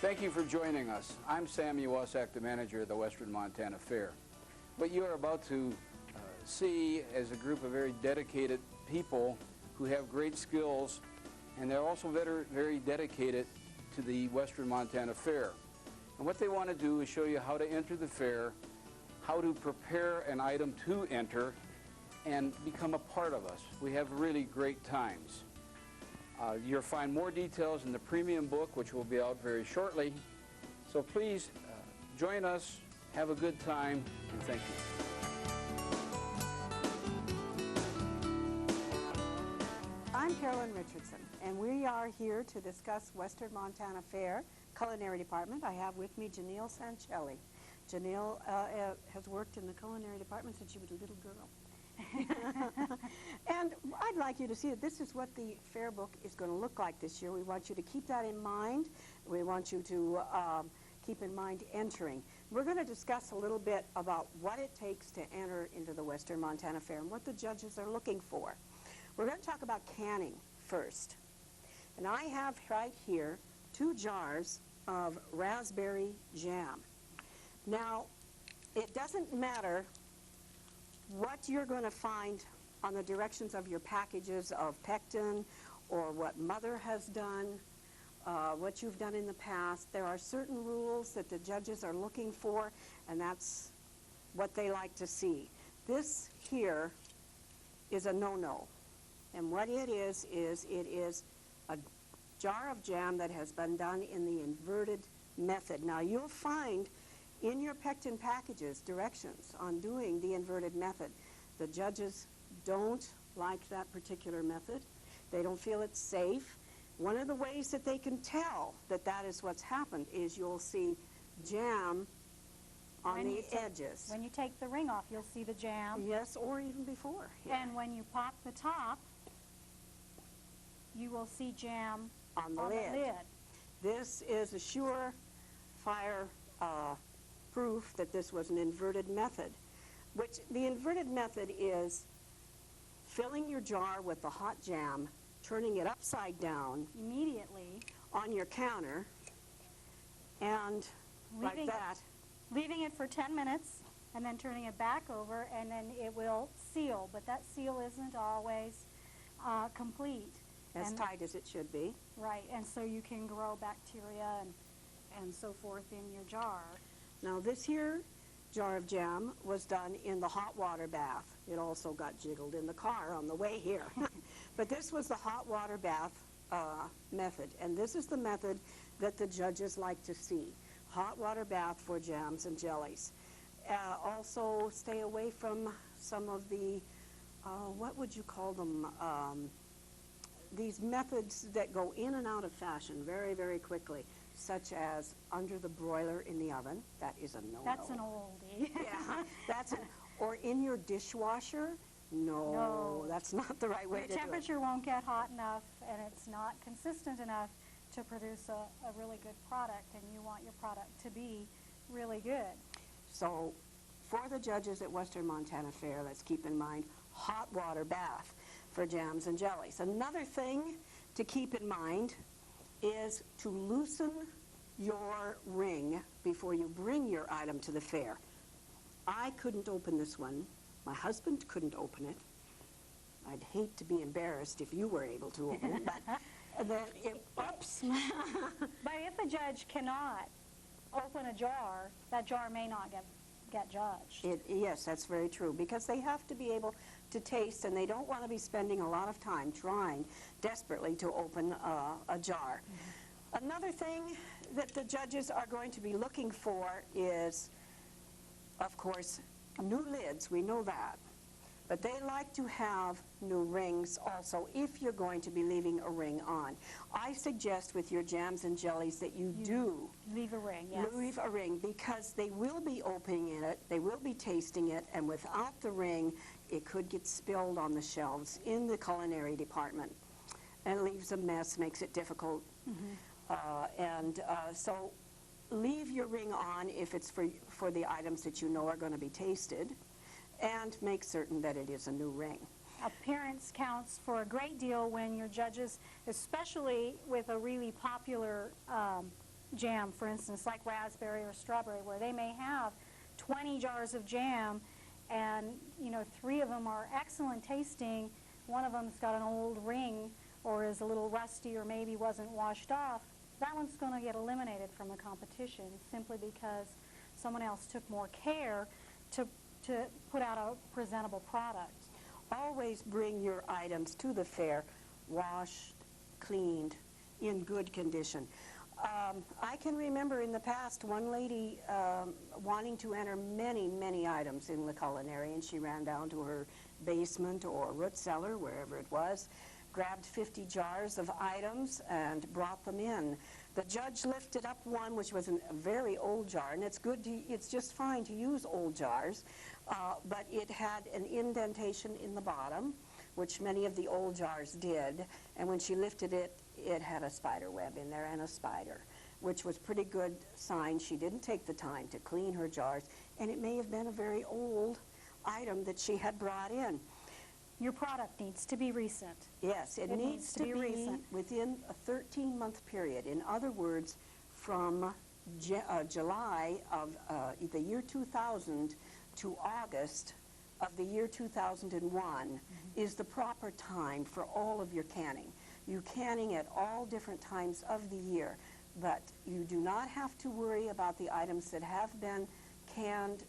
Thank you for joining us. I'm Sam Uwasak, the manager of the Western Montana Fair. What you are about to see is a group of very dedicated people who have great skills, and they're also very dedicated to the Western Montana Fair. And what they want to do is show you how to enter the fair, how to prepare an item to enter, and become a part of us. We have really great times. You'll find more details in the premium book, which will be out very shortly. So please join us, have a good time, and thank you. I'm Carolyn Richardson, and we are here to discuss Western Montana Fair Culinary Department. I have with me Janelle Sancelli. Janelle has worked in the culinary department since she was a little girl. And I'd like you to see that this is what the fair book is going to look like this year. We want you to keep that in mind. We want you to keep in mind entering. We're going to discuss a little bit about what it takes to enter into the Western Montana Fair and what the judges are looking for. We're going to talk about canning first. And I have right here 2 jars of raspberry jam. Now, it doesn't matter what you're going to find on the directions of your packages of pectin or what Mother has done, what you've done in the past. There are certain rules that the judges are looking for, and that's what they like to see. This here is a no-no. And what it is a jar of jam that has been done in the inverted method. Now, you'll find in your pectin packages directions on doing the inverted method. The judges don't like that particular method. They don't feel it's safe. One of the ways that they can tell that that is what's happened is you'll see jam on the edges. When you take the ring off, you'll see the jam. Yes, or even before. Yeah. And when you pop the top, you will see jam on the lid. This is a surefire proof that this was an inverted method, which the inverted method is filling your jar with the hot jam, turning it upside down immediately on your counter, and like that. Leaving it for 10 minutes, and then turning it back over, and then it will seal, but that seal isn't always complete. As tight as it should be. Right, and so you can grow bacteria and so forth in your jar. Now this here jar of jam was done in the hot water bath. It also got jiggled in the car on the way here. But this was the hot water bath method, and this is the method that the judges like to see. Hot water bath for jams and jellies. Also stay away from some of the, what would you call them, these methods that go in and out of fashion very, very quickly, such as under the broiler in the oven. That is a no-no. That's an oldie. Yeah, or in your dishwasher. No, that's not the right way to do it. The temperature won't get hot enough, and it's not consistent enough to produce a really good product, and you want your product to be really good. So for the judges at Western Montana Fair, let's keep in mind hot water bath for jams and jellies. Another thing to keep in mind is to loosen your ring before you bring your item to the fair. I couldn't open this one. My husband couldn't open it. I'd hate to be embarrassed if you were able to open it, but then oops. But if a judge cannot open a jar, that jar may not get judged. Yes, that's very true, because they have to be able to taste, and they don't want to be spending a lot of time trying desperately to open a jar. Mm-hmm. Another thing that the judges are going to be looking for is, of course, new lids. We know that. But they like to have new rings also if you're going to be leaving a ring on. I suggest with your jams and jellies that you do leave a ring, yes. Leave a ring, because they will be opening it, they will be tasting it, and without the ring, it could get spilled on the shelves in the culinary department. And it leaves a mess, makes it difficult. Mm-hmm. So leave your ring on if it's for the items that you know are going to be tasted, and make certain that it is a new ring. Appearance counts for a great deal when your judges, especially with a really popular jam, for instance, like raspberry or strawberry, where they may have 20 jars of jam, and 3 of them are excellent tasting. One of them's got an old ring or is a little rusty or maybe wasn't washed off. That one's going to get eliminated from the competition simply because someone else took more care to put out a presentable product. Always bring your items to the fair washed, cleaned, in good condition. I can remember in the past one lady wanting to enter many, many items in the culinary, and she ran down to her basement or root cellar, wherever it was, grabbed 50 jars of items and brought them in. The judge lifted up one which was a very old jar, and it's just fine to use old jars, but it had an indentation in the bottom, which many of the old jars did, and when she lifted it, it had a spider web in there and a spider, which was pretty good sign she didn't take the time to clean her jars, and it may have been a very old item that she had brought in. Your product needs to be recent. Yes, it needs to be recent. Within a 13-month period. In other words, from July of the year 2000 to August of the year 2001 is the proper time for all of your canning. You canning at all different times of the year, but you do not have to worry about the items that have been canned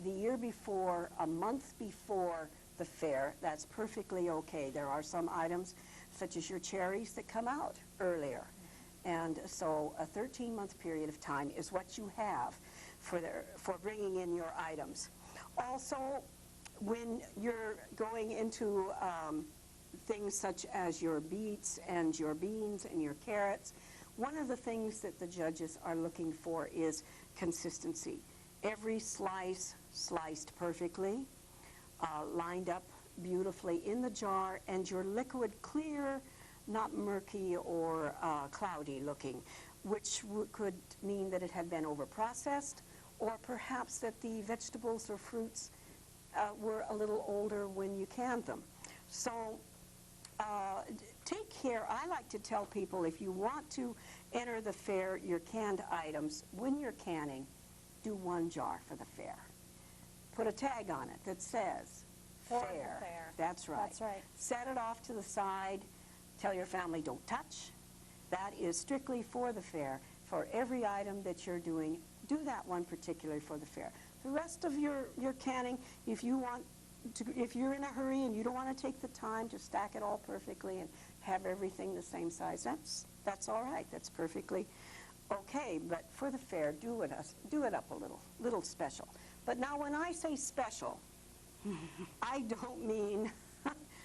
the year before, a month before the fair. That's perfectly okay. There are some items, such as your cherries, that come out earlier. And so a 13-month period of time is what you have for bringing in your items. Also, when you're going into things such as your beets and your beans and your carrots, one of the things that the judges are looking for is consistency. Every slice sliced perfectly, lined up beautifully in the jar, and your liquid clear, not murky or cloudy looking, which could mean that it had been over-processed, or perhaps that the vegetables or fruits were a little older when you canned them. So take care. I like to tell people, if you want to enter the fair, your canned items, when you're canning, do 1 jar for the fair. Put a tag on it that says For fair. the fair. That's right. That's right. Set it off to the side. Tell your family don't touch. That is strictly for the fair. For every item that you're doing, do that one particularly for the fair. The rest of your canning, if you're in a hurry and you don't want to take the time to stack it all perfectly and have everything the same size, that's all right. That's perfectly okay. But for the fair, do it up a little special. But now when I say special, I don't mean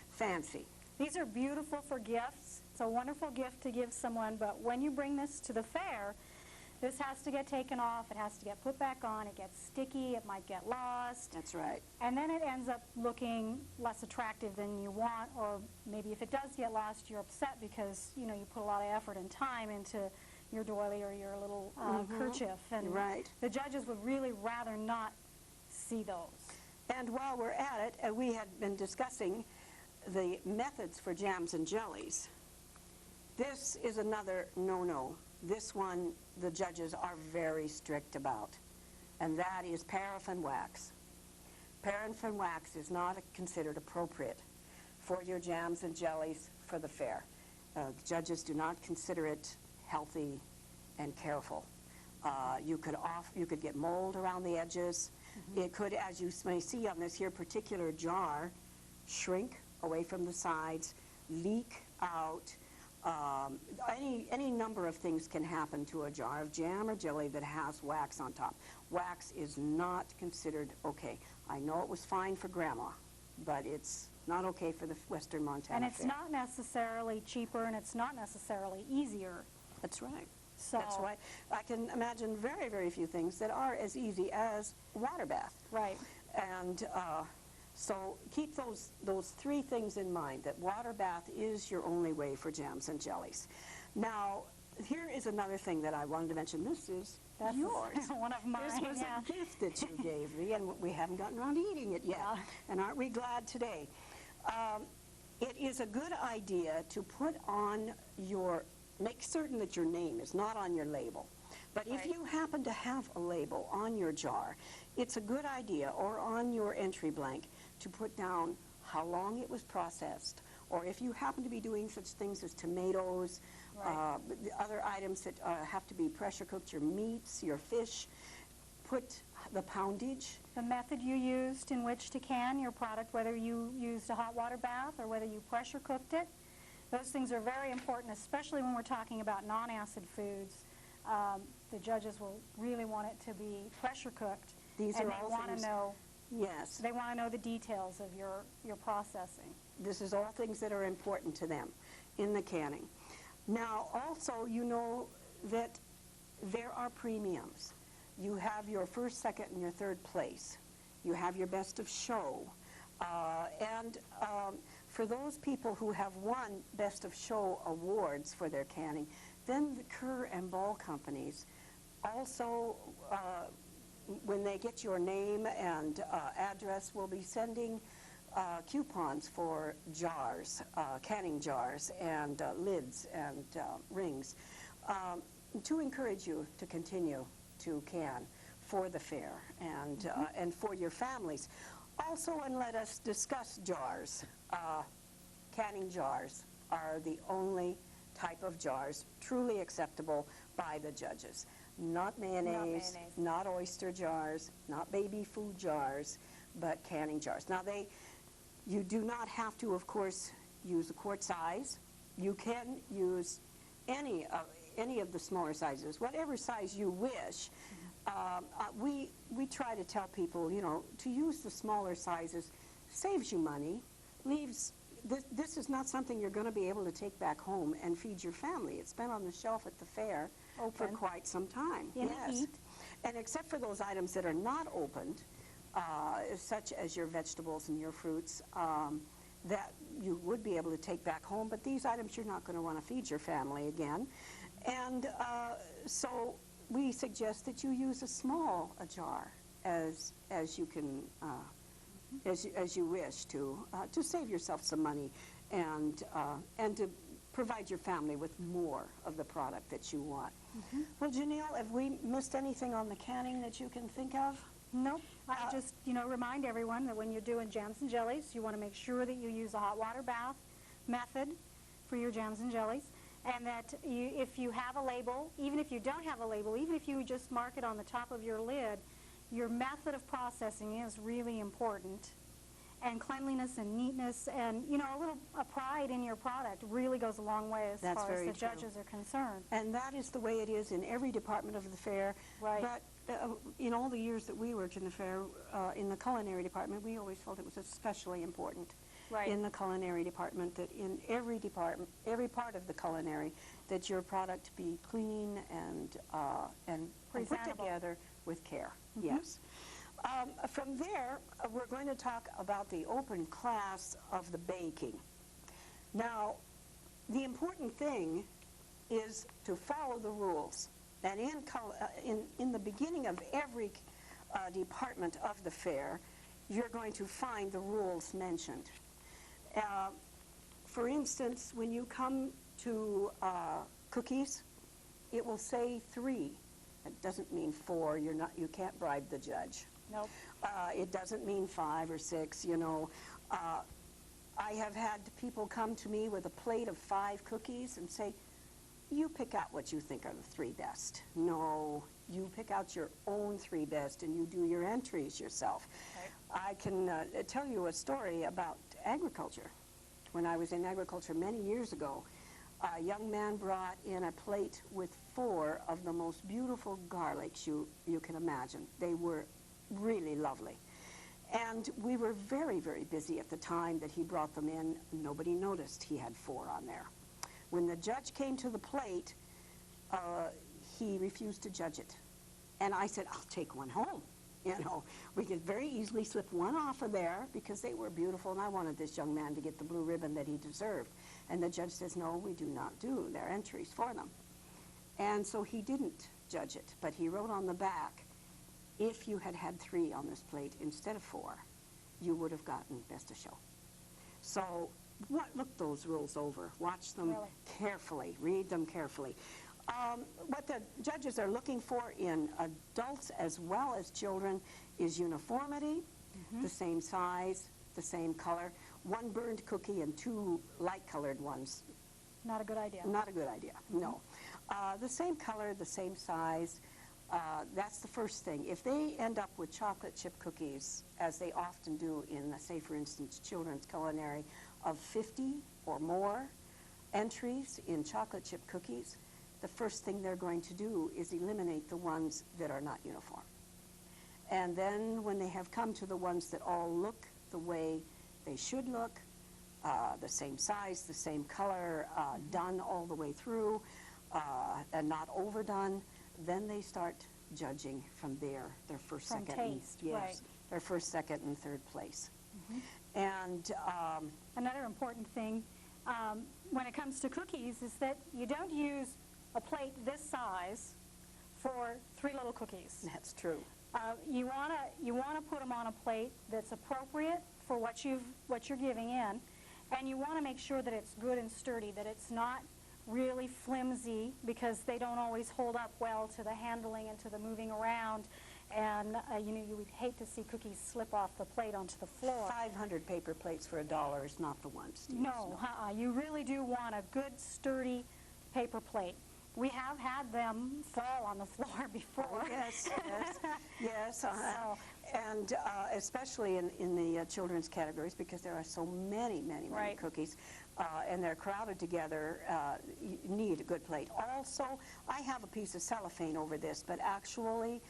fancy. These are beautiful for gifts. It's a wonderful gift to give someone, but when you bring this to the fair, this has to get taken off, it has to get put back on, it gets sticky, it might get lost. That's right. And then it ends up looking less attractive than you want, or maybe if it does get lost, you're upset because, you put a lot of effort and time into your doily or your little kerchief. And right. The judges would really rather not see those. And while we're at it, we had been discussing the methods for jams and jellies. This is another no-no. This one, the judges are very strict about, and that is paraffin wax. Paraffin wax is not considered appropriate for your jams and jellies for the fair. The judges do not consider it healthy and careful. You could get mold around the edges. It could, as you may see on this here particular jar, shrink away from the sides, leak out. Any number of things can happen to a jar of jam or jelly that has wax on top. Wax is not considered okay. I know it was fine for Grandma, but it's not okay for the Western Montana And it's Fair. not necessarily cheaper, and it's not necessarily easier. That's right. So That's right. I can imagine very, very few things that are as easy as a water bath. Right. And so keep those 3 things in mind, that water bath is your only way for jams and jellies. Now, here is another thing that I wanted to mention. This is yours. One of mine. This was a gift that you gave me, and we haven't gotten around to eating it yet. Yeah. And aren't we glad today? It is a good idea to put on make certain that your name is not on your label, But if Right. you happen to have a label on your jar, it's a good idea, or on your entry blank, to put down how long it was processed, or if you happen to be doing such things as tomatoes, Right. the other items that have to be pressure cooked, your meats, your fish, put the poundage. The method you used in which to can your product, whether you used a hot water bath or whether you pressure cooked it, those things are very important, especially when we're talking about non-acid foods. The judges will really want it to be pressure cooked, These and are they all want things- to know. Yes, They want to know the details of your processing. this is all things that are important to them in the canning. Now, also, you know that there are premiums. You have your first, second, and your third place. You have your best of show. And for those people who have won best of show awards for their canning, then the Kerr and Ball companies also, when they get your name and address, will be sending coupons for jars, canning jars, and lids and rings, to encourage you to continue to can for the fair and for your families. Also, and let us discuss jars. Canning jars are the only type of jars truly acceptable by the judges. Not mayonnaise, mayonnaise. not oyster jars, not baby food jars, but canning jars. Now, you do not have to, of course, use a quart size. You can use any of the smaller sizes, whatever size you wish. We try to tell people, you know, to use the smaller sizes saves you money, this is not something you're going to be able to take back home and feed your family. It's been on the shelf at the fair for Open. quite some time. In the heat. And except for those items that are not opened, such as your vegetables and your fruits, that you would be able to take back home, but these items you're not going to want to feed your family again. And so we suggest that you use a small jar as you can, as you wish to save yourself some money and to provide your family with more of the product that you want. Well, Janelle, have we missed anything on the canning that you can think of? Nope. I just, remind everyone that when you're doing jams and jellies, you want to make sure that you use a hot water bath method for your jams and jellies, and that if you have a label, even if you don't have a label, even if you just mark it on the top of your lid, your method of processing is really important. And cleanliness and neatness and, a pride in your product really goes a long way as That's far as very the true. judges are concerned. And that is the way it is in every department of the fair. Right. But in all the years that we worked in the fair, in the culinary department, we always felt it was especially important Right. in the culinary department that in every department, every part of the culinary, that your product be clean and put Presentable. together with care. Yes. From there, we're going to talk about the open class of the baking. Now, the important thing is to follow the rules. And in the beginning of every department of the fair, you're going to find the rules mentioned. For instance, when you come to cookies, it will say 3. It doesn't mean 4. You can't bribe the judge. Nope. It doesn't mean 5 or 6, I have had people come to me with a plate of 5 cookies and say, you pick out what you think are the 3 best. No, you pick out your own 3 best and you do your entries yourself. Right. I can tell you a story about agriculture. When I was in agriculture many years ago, a young man brought in a plate with 4 of the most beautiful garlics you can imagine. They were really lovely. And we were very, very busy at the time that he brought them in. Nobody noticed he had 4 on there. When the judge came to the plate, he refused to judge it. And I said, I'll take one home. We could very easily slip one off of there because they were beautiful, and I wanted this young man to get the blue ribbon that he deserved. And the judge says, no, we do not do their entries for them. And so he didn't judge it, but he wrote on the back, if you had had 3 on this plate instead of 4, you would have gotten best of show. So look those rules over. Watch them Really? carefully. Read them carefully. What the judges are looking for in adults as well as children is uniformity, the same size, the same color. One burned cookie and two light-colored ones. Not a good idea. Not a good idea, no. The same color, the same size, that's the first thing. If they end up with chocolate chip cookies, as they often do in, say, for instance, children's culinary, of 50 or more entries in chocolate chip cookies, the first thing they're going to do is eliminate the ones that are not uniform. And then when they have come to the ones that all look the way they should look, the same size, the same color, done all the way through, and not overdone, then they start judging from there, their first, From second, taste, and, yes, right. their first, second, and third place. And Another important thing when it comes to cookies is that you don't use a plate this size for 3 little cookies. that's true. You wanna put them on a plate that's appropriate for what you're giving in, and you want to make sure that it's good and sturdy, that it's not really flimsy, because they don't always hold up well to the handling and to the moving around. And you would hate to see cookies slip off the plate onto the floor. 500 paper plates for $1 is not the one, Steve. No, you really do want a good, sturdy paper plate. We have had them fall on the floor before. Oh, yes, yes, yes. So- And especially in the children's categories, because there are so many Right. cookies, and they're crowded together, you need a good plate. Also, I have a piece of cellophane over this, but actually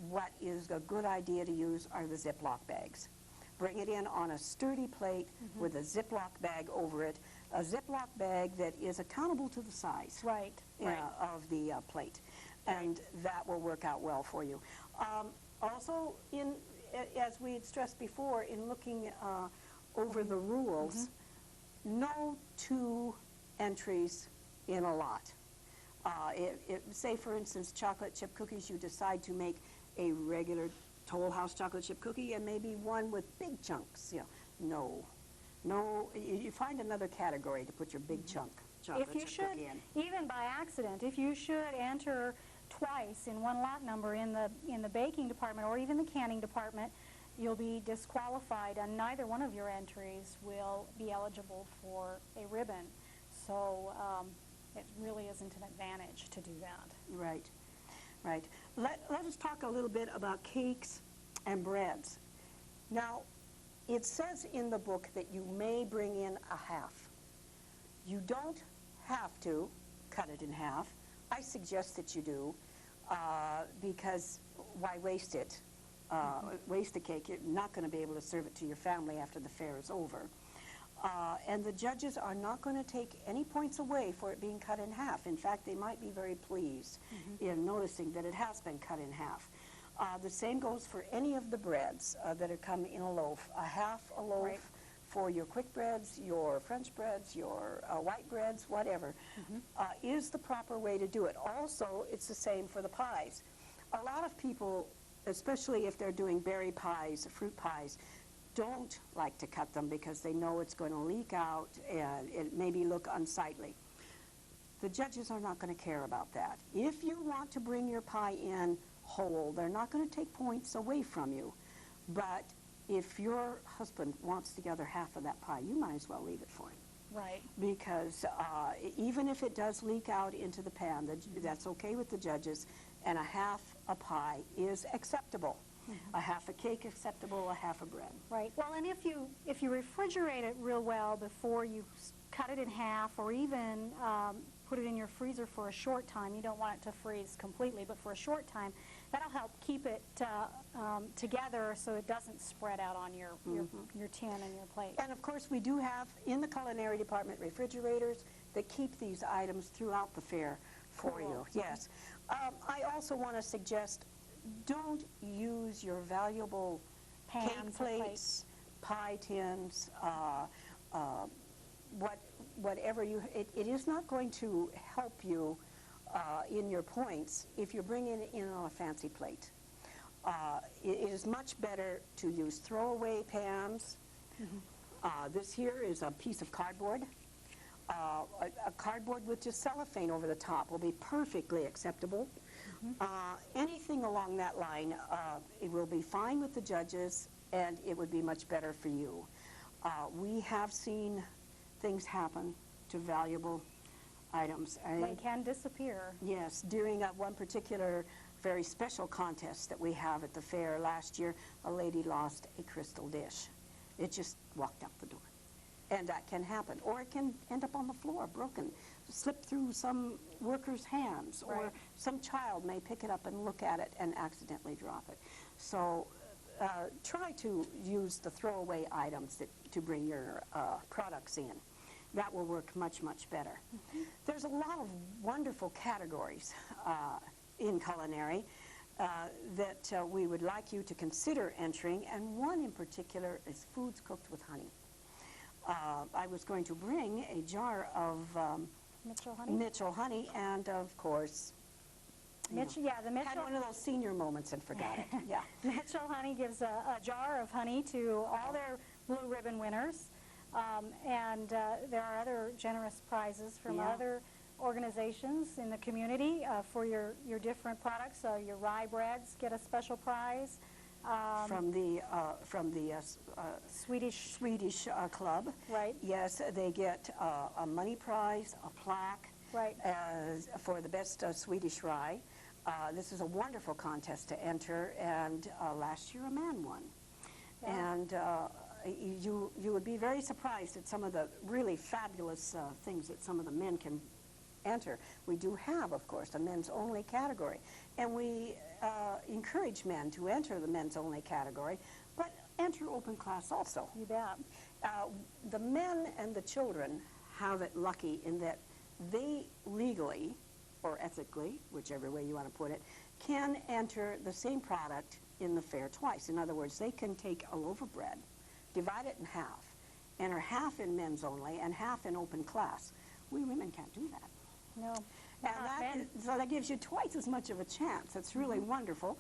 what is a good idea to use are the Ziploc bags. Bring it in on a sturdy plate with a Ziploc bag over it, a Ziploc bag that is accountable to the size Right, right. of the plate, and that will work out well for you. Also, as we had stressed before, in looking over the rules, no 2 entries in a lot. Say, for instance, chocolate chip cookies, you decide to make a regular Toll House chocolate chip cookie and maybe one with big chunks. No, you find another category to put your big chunk chocolate If you chip should, cookie in. even by accident, if you should enter twice in one lot number in the baking department or even the canning department, you'll be disqualified, and neither one of your entries will be eligible for a ribbon. So it really isn't an advantage to do that. Right, right. Let us talk a little bit about cakes and breads. Now, it says in the book that you may bring in a half. You don't have to cut it in half. I suggest that you do, because why waste it? Waste the cake. You're not going to be able to serve it to your family after the fair is over. And the judges are not going to take any points away for it being cut in half. In fact, they might be very pleased in noticing that it has been cut in half. The same goes for any of the breads that are come in a loaf. A half a loaf Right. for your quick breads, your French breads, your white breads, whatever, is the proper way to do it. Also, it's the same for the pies. A lot of people, especially if they're doing berry pies, fruit pies, don't like to cut them because they know it's going to leak out and it maybe look unsightly. The judges are not going to care about that. If you want to bring your pie in whole, they're not going to take points away from you. But if your husband wants the other half of that pie, you might as well leave it for him. Right. Because even if it does leak out into the pan, that's okay with the judges, and a half a pie is acceptable. A half a cake acceptable, a half a bread. Right. Well, and if you refrigerate it real well before you cut it in half, or even put it in your freezer for a short time, you don't want it to freeze completely, but for a short time, that'll help keep it together so it doesn't spread out on your tin and your plate. And of course, we do have in the culinary department refrigerators that keep these items throughout the fair for you. Yes. I also want to suggest, don't use your valuable Pans cake or plates, pie tins, whatever you. It is not going to help you in your points if you're bringing it in on a fancy plate. It is much better to use throwaway pans. This here is a piece of cardboard. A cardboard with just cellophane over the top will be perfectly acceptable. Anything along that line, it will be fine with the judges, and it would be much better for you. We have seen things happen to valuable items. They can disappear. Yes, during one particular very special contest that we have at the fair last year, a lady lost a crystal dish. It just walked out the door. And that can happen. Or it can end up on the floor, broken, slip through some worker's hands, or Right. some child may pick it up and look at it and accidentally drop it. So try to use the throwaway items to bring your products in. That will work much, much better. There's a lot of wonderful categories in culinary that we would like you to consider entering, and one in particular is foods cooked with honey. I was going to bring a jar of Mitchell honey? Mitchell honey, and of course, Mitchell, yeah, the had Mitchell, one of those senior moments and forgot it. Yeah. Mitchell honey gives a jar of honey to all their blue ribbon winners. And there are other generous prizes from Yeah. other organizations in the community for your different products. Your rye breads get a special prize. From the Swedish club. Right. Yes, they get a money prize, a plaque, Right. for the best Swedish rye. This is a wonderful contest to enter, and last year a man won. Yeah. And you would be very surprised at some of the really fabulous things that some of the men can enter. We do have, of course, a men's only category, and we encourage men to enter the men's only category, but enter open class also. You bet. The men and the children have it lucky in that they legally, or ethically, whichever way you want to put it, can enter the same product in the fair twice. In other words, they can take a loaf of bread, divide it in half, enter half in men's only and half in open class. We women can't do that. No. And so that gives you twice as much of a chance. It's really wonderful.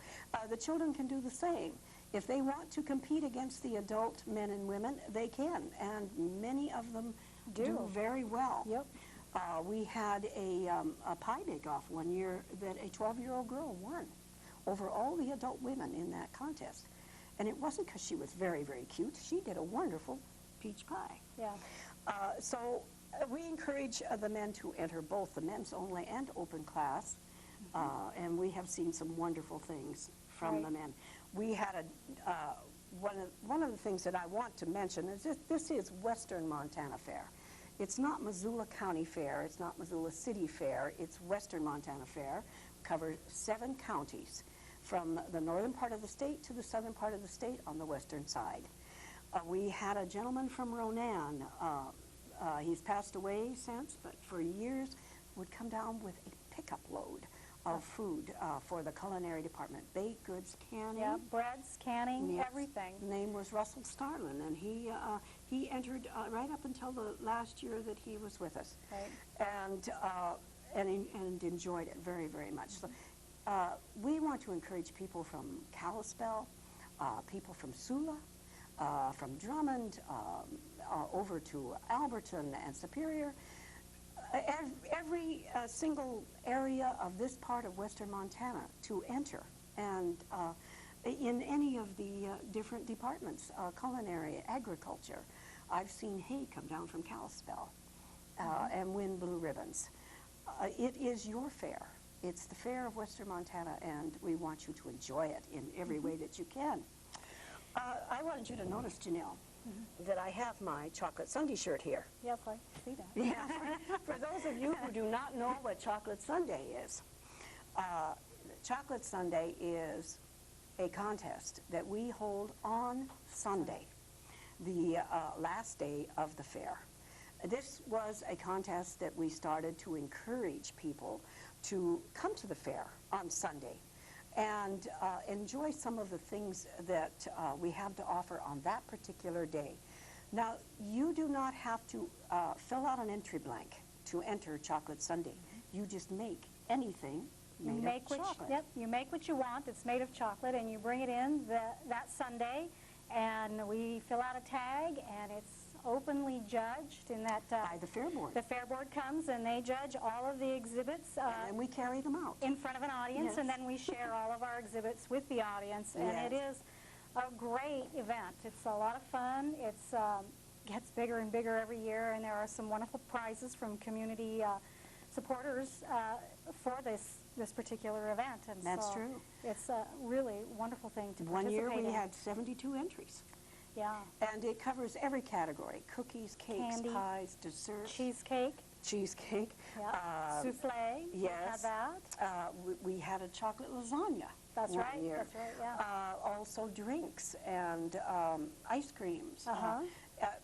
The children can do the same. If they want to compete against the adult men and women, they can, and many of them do very well. Yep. We had a pie bake-off one year that a 12-year-old girl won over all the adult women in that contest. And it wasn't because she was very, very cute. She did a wonderful peach pie. Yeah. So we encourage the men to enter both the men's only and open class, and we have seen some wonderful things from the men. We had one of the things that I want to mention is this is Western Montana Fair. It's not Missoula County Fair, it's not Missoula City Fair, it's Western Montana Fair. Covers 7 counties, from the northern part of the state to the southern part of the state on the western side. We had a gentleman from Ronan. He's passed away since, but for years would come down with a pickup load of food for the culinary department. Baked goods, canning. Yeah, breads, canning, Yes. everything. His name was Russell Starlin, and he entered right up until the last year that he was with us. Right. And enjoyed it very, very much. So, we want to encourage people from Kalispell, people from Missoula, from Drummond, over to Alberton and Superior, every single area of this part of Western Montana to enter, and in any of the different departments, culinary, agriculture. I've seen hay come down from Kalispell and win blue ribbons. It is your fair. It's the fair of Western Montana, and we want you to enjoy it in every way that you can. I wanted you to notice, Janelle, that I have my chocolate sundae shirt here. Yes, I see that. Yeah, for those of you who do not know what chocolate sundae is, chocolate sundae is a contest that we hold on Sunday, the last day of the fair. This was a contest that we started to encourage people to come to the fair on Sunday and enjoy some of the things that we have to offer on that particular day. Now, you do not have to fill out an entry blank to enter chocolate sundae. You just make anything made of chocolate. Yep, you make what you want that's made of chocolate, and you bring it in that Sunday, and we fill out a tag, and it's openly judged in that By the Fair Board. the Fair Board comes and they judge all of the exhibits And we carry them out. in front of an audience, and Yes. then we share all of our exhibits with the audience, and it Yes. is a great event. It's a lot of fun. It's gets bigger and bigger every year, and there are some wonderful prizes from community supporters for this particular event. And That's so true. It's a really wonderful thing to One year participate we in. had 72 entries. Yeah, And it covers every category: cookies, cakes, Candy, pies, desserts, cheesecake, cheesecake. yeah, souffle. We yes. had that. We had a chocolate lasagna That's one right. year. That's right. Yeah. Also drinks and ice creams. Uh-huh.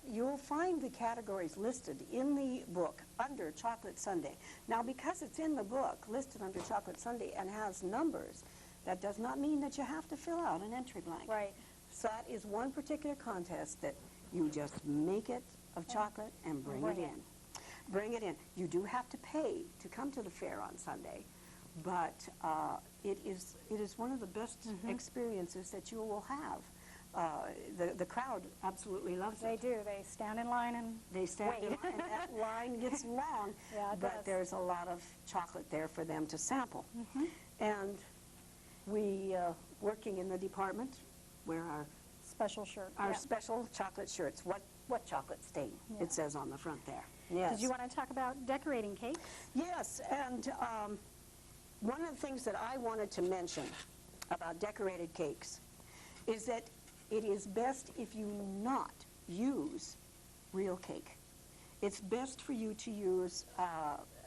You'll find the categories listed in the book under Chocolate Sundae. Now, because it's in the book listed under Chocolate Sundae and has numbers, that does not mean that you have to fill out an entry blank. Right. So that is one particular contest that you just make it of chocolate and bring it Bring it. in. Bring it in. You do have to pay to come to the fair on Sunday, but it is one of the best experiences that you will have. The crowd absolutely loves They it. do. They stand in line and They stand in wait. line, and that line gets long, Yeah, it but does. there's a lot of chocolate there for them to sample. Mm-hmm. And we, working in the department, wear our special shirt. our yeah. special chocolate shirts. What chocolate stain? Yeah. It says on the front there. Yes. Did you want to talk about decorating cakes? Yes, and one of the things that I wanted to mention about decorated cakes is that it is best if you not use real cake. It's best for you to use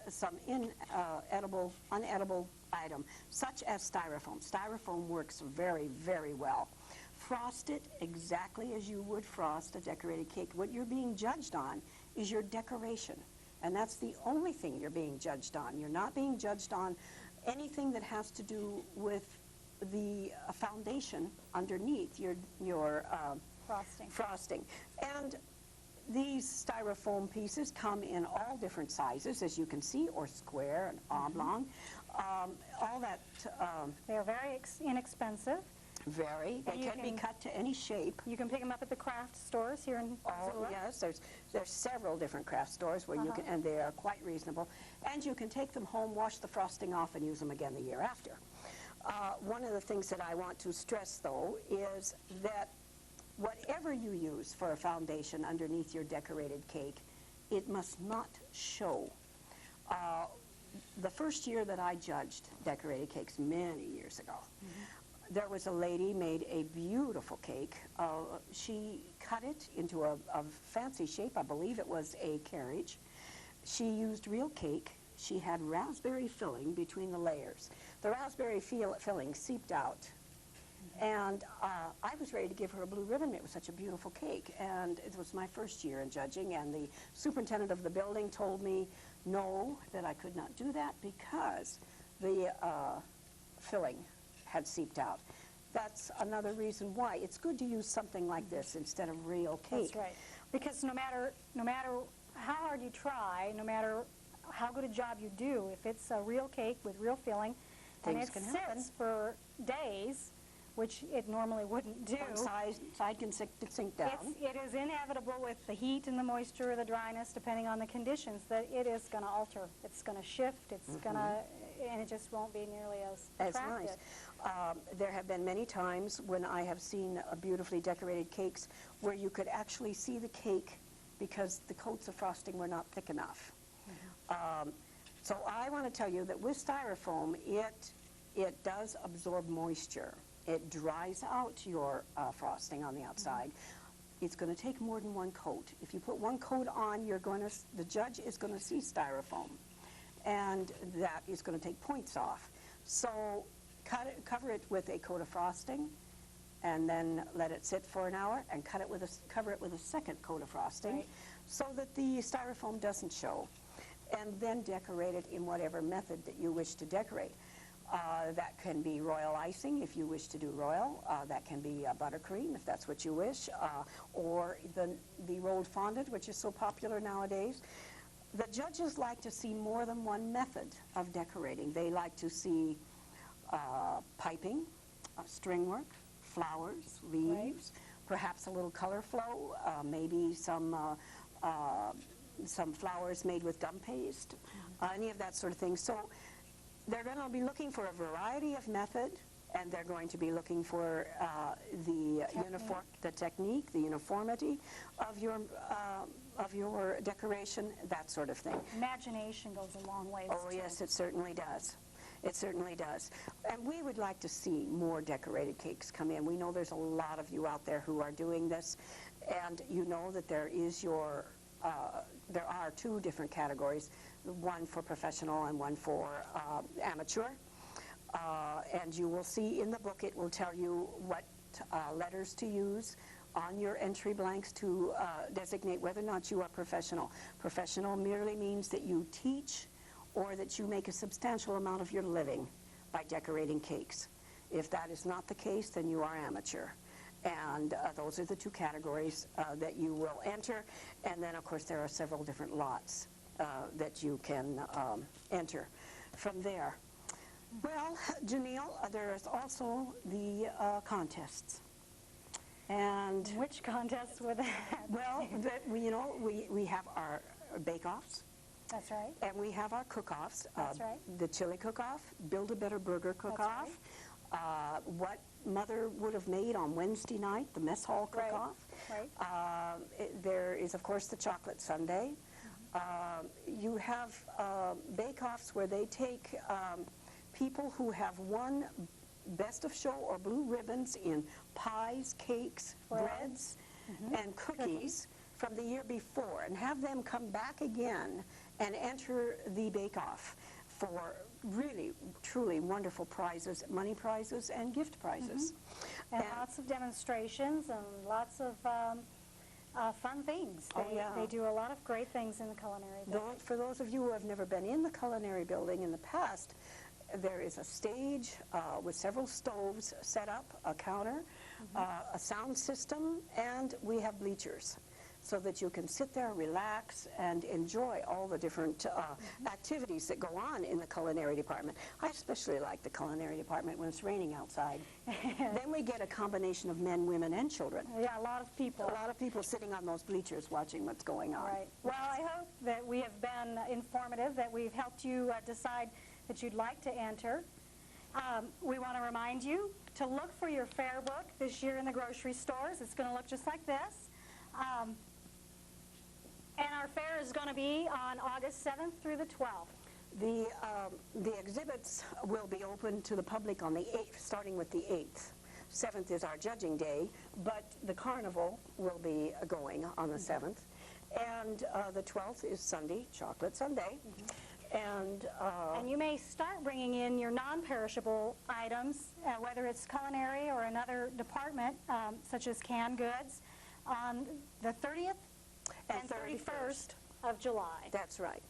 some unedible item, such as styrofoam. Styrofoam works very, very well. Frost it exactly as you would frost a decorated cake. What you're being judged on is your decoration, and that's the only thing you're being judged on. You're not being judged on anything that has to do with the foundation underneath your Frosting. And these styrofoam pieces come in all different sizes, as you can see, or square and oblong. All that They're very inexpensive. vary. They you can be can- cut to any shape. You can pick them up at the craft stores here in Oh, Missoula. yes, there's several different craft stores where you can, and they are quite reasonable. And you can take them home, wash the frosting off, and use them again the year after. One of the things that I want to stress, though, is that whatever you use for a foundation underneath your decorated cake, it must not show. The first year that I judged decorated cakes, many years ago, there was a lady made a beautiful cake. She cut it into a fancy shape. I believe it was a carriage. She used real cake. She had raspberry filling between the layers. The raspberry filling seeped out. And I was ready to give her a blue ribbon. It was such a beautiful cake. And it was my first year in judging, and the superintendent of the building told me, no, that I could not do that because the filling had seeped out. That's another reason why it's good to use something like this instead of real cake. That's right. Because no matter how hard you try, no matter how good a job you do, if it's a real cake with real filling, and Things it can happen. sits for days, which it normally wouldn't do, One side can sink down. it is inevitable with the heat and the moisture, the dryness, depending on the conditions, that it is going to alter. It's going to shift. It's going to, and it just won't be nearly as That's attractive. nice. There have been many times when I have seen beautifully decorated cakes where you could actually see the cake because the coats of frosting were not thick enough. So I want to tell you that with styrofoam, it does absorb moisture. It dries out your frosting on the outside. It's going to take more than one coat. If you put one coat on, the judge is going to see styrofoam, and that is going to take points off. So cover it with a coat of frosting, and then let it sit for an hour, and cover it with a second coat of frosting, Right. so that the styrofoam doesn't show. And then decorate it in whatever method that you wish to decorate. That can be royal icing if you wish to do royal. That can be buttercream if that's what you wish, or the rolled fondant, which is so popular nowadays. The judges like to see more than one method of decorating. They like to see piping, string work, flowers, leaves, perhaps a little color flow, maybe some flowers made with gum paste, any of that sort of thing. So they're going to be looking for a variety of method, and they're going to be looking for the technique, the uniformity of your decoration, that sort of thing. Imagination goes a long way. Oh, yes, it certainly does. It certainly does. And we would like to see more decorated cakes come in. We know there's a lot of you out there who are doing this, and you know that there are two different categories, one for professional and one for amateur. And you will see in the book, it will tell you what letters to use on your entry blanks to designate whether or not you are professional. Professional merely means that you teach or that you make a substantial amount of your living by decorating cakes. If that is not the case, then you are amateur. And those are the two categories that you will enter. And then, of course, there are several different lots that you can enter from there. Well, Janelle, there is also the contests. And which contests were that? well, we have our bake-offs. That's right. And we have our cook-offs. That's right. The chili cook-off, Build a Better Burger cook-off. Right. What Mother would have made on Wednesday night, the mess hall cook-off. Right. There is, of course, the chocolate sundae. You have bake-offs where they take people who have won Best of Show or blue ribbons in pies, cakes, breads, and cookies from the year before, and have them come back again and enter the bake-off for really, truly wonderful prizes, money prizes and gift prizes. And lots of demonstrations and lots of fun things. They do a lot of great things in the culinary building. For those of you who have never been in the culinary building in the past, there is a stage with several stoves set up, a counter, a sound system, and we have bleachers so that you can sit there, relax, and enjoy all the different activities that go on in the culinary department. I especially like the culinary department when it's raining outside. Then we get a combination of men, women, and children. Yeah, a lot of people. A lot of people sitting on those bleachers watching what's going on. Right. Well, I hope that we have been informative, that we've helped you decide that you'd like to enter. We want to remind you to look for your fair book this year in the grocery stores. It's going to look just like this. And our fair is going to be on August 7th through the 12th. The exhibits will be open to the public on the 8th, starting with the 8th. 7th is our judging day, but the carnival will be going on the 7th. And the 12th is Sunday, Chocolate Sunday. And you may start bringing in your non-perishable items, whether it's culinary or another department, such as canned goods, on the 30th and 31st of July. That's right.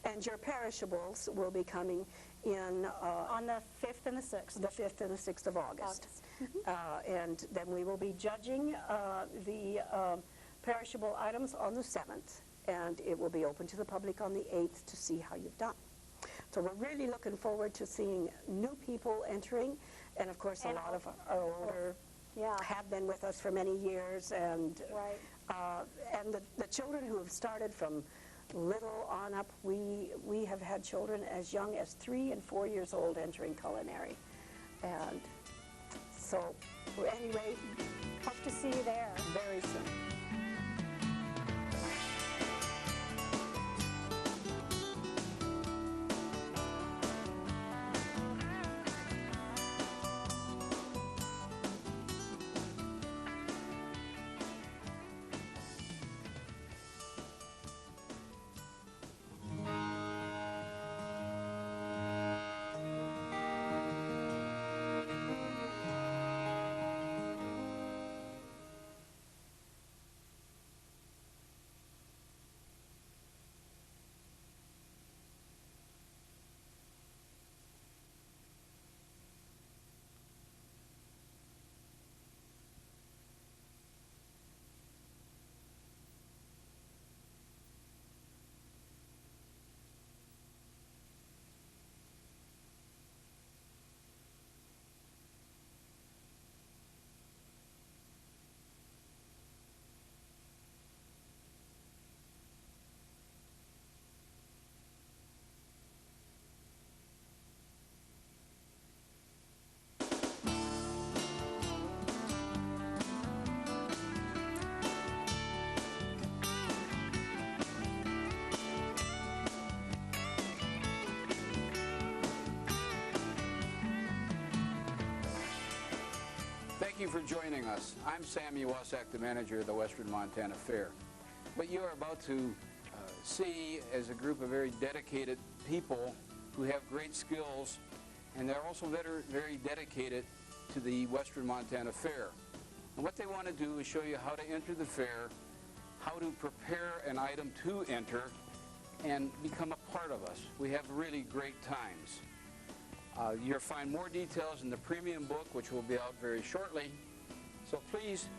And your perishables will be coming in on the 5th and the 6th. The 5th and the 6th of August. And then we will be judging the perishable items on the 7th. And it will be open to the public on the 8th to see how you've done. So we're really looking forward to seeing new people entering. And, of course, a lot of our older have been with us for many years. And and the children who have started from little on up, we have had children as young as 3 and 4 years old entering culinary. And so, anyway, hope to see you there very soon. Thank you for joining us. I'm Sammy Wasak, the manager of the Western Montana Fair. What you are about to see is a group of very dedicated people who have great skills, and they're also very dedicated to the Western Montana Fair. And what they want to do is show you how to enter the fair, how to prepare an item to enter, and become a part of us. We have really great times. You'll find more details in the premium book, which will be out very shortly. So please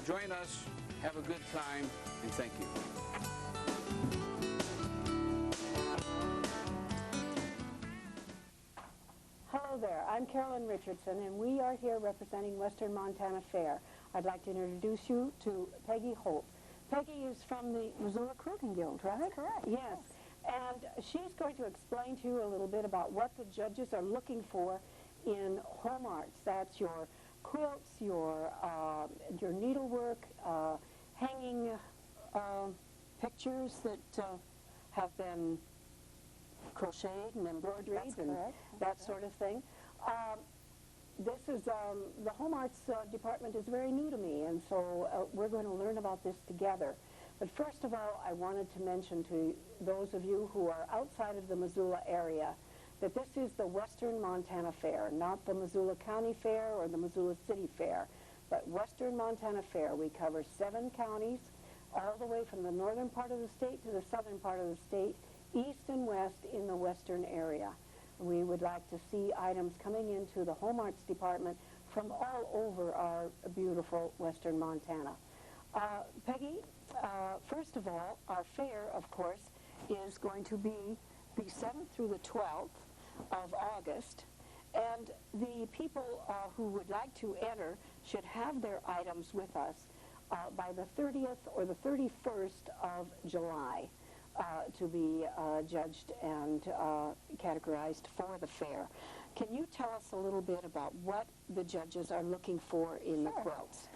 join us, have a good time, and thank you. Hello there, I'm Carolyn Richardson, and we are here representing Western Montana Fair. I'd like to introduce you to Peggy Holt. Peggy is from the Missoula Quilting Guild, right? That's correct. Yes. And she's going to explain to you a little bit about what the judges are looking for in home arts. That's your quilts, your needlework, hanging pictures that have been crocheted and embroidered and that sort of thing. This is, the home arts department is very new to me, and so we're going to learn about this together. But first of all, I wanted to mention to those of you who are outside of the Missoula area that this is the Western Montana Fair, not the Missoula County Fair or the Missoula City Fair, but Western Montana Fair. We cover 7 counties, all the way from the northern part of the state to the southern part of the state, east and west in the western area. We would like to see items coming into the home arts department from all over our beautiful Western Montana. Peggy, first of all, our fair, of course, is going to be the 7th through the 12th of August, and the people who would like to enter should have their items with us by the 30th or the 31st of July to be judged and categorized for the fair. Can you tell us a little bit about what the judges are looking for in the quilts?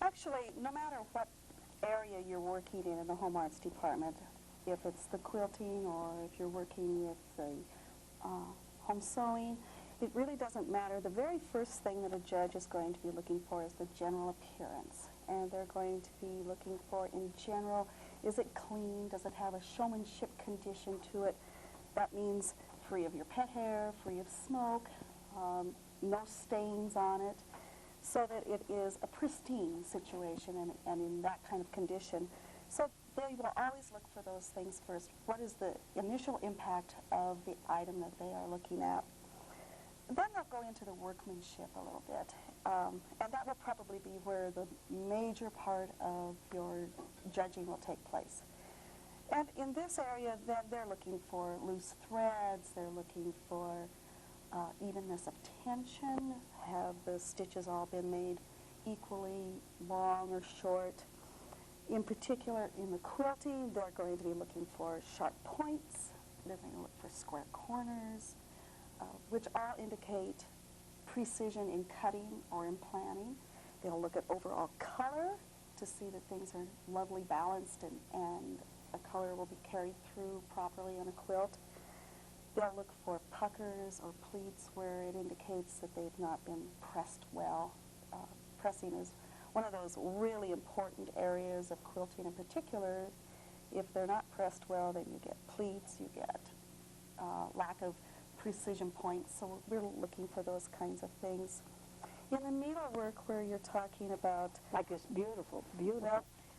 Actually, no matter what area you're working in the home arts department, if it's the quilting or if you're working with the home sewing, it really doesn't matter. The very first thing that a judge is going to be looking for is the general appearance. And they're going to be looking for, in general, is it clean? Does it have a showmanship condition to it? That means free of your pet hair, free of smoke, no stains on it, so that it is a pristine situation and in that kind of condition. So they will always look for those things first. What is the initial impact of the item that they are looking at? Then they'll go into the workmanship a little bit, and that will probably be where the major part of your judging will take place. And in this area, then they're looking for loose threads, they're looking for evenness of tension. Have the stitches all been made equally long or short? In particular, in the quilting, they're going to be looking for sharp points, they're going to look for square corners, which all indicate precision in cutting or in planning. They'll look at overall color to see that things are lovely balanced and a color will be carried through properly on a quilt. They'll look for puckers or pleats where it indicates that they've not been pressed well. Pressing is one of those really important areas of quilting in particular. If they're not pressed well, then you get pleats, you get lack of precision points, so we're looking for those kinds of things. In the needlework where you're talking about... Like this beautiful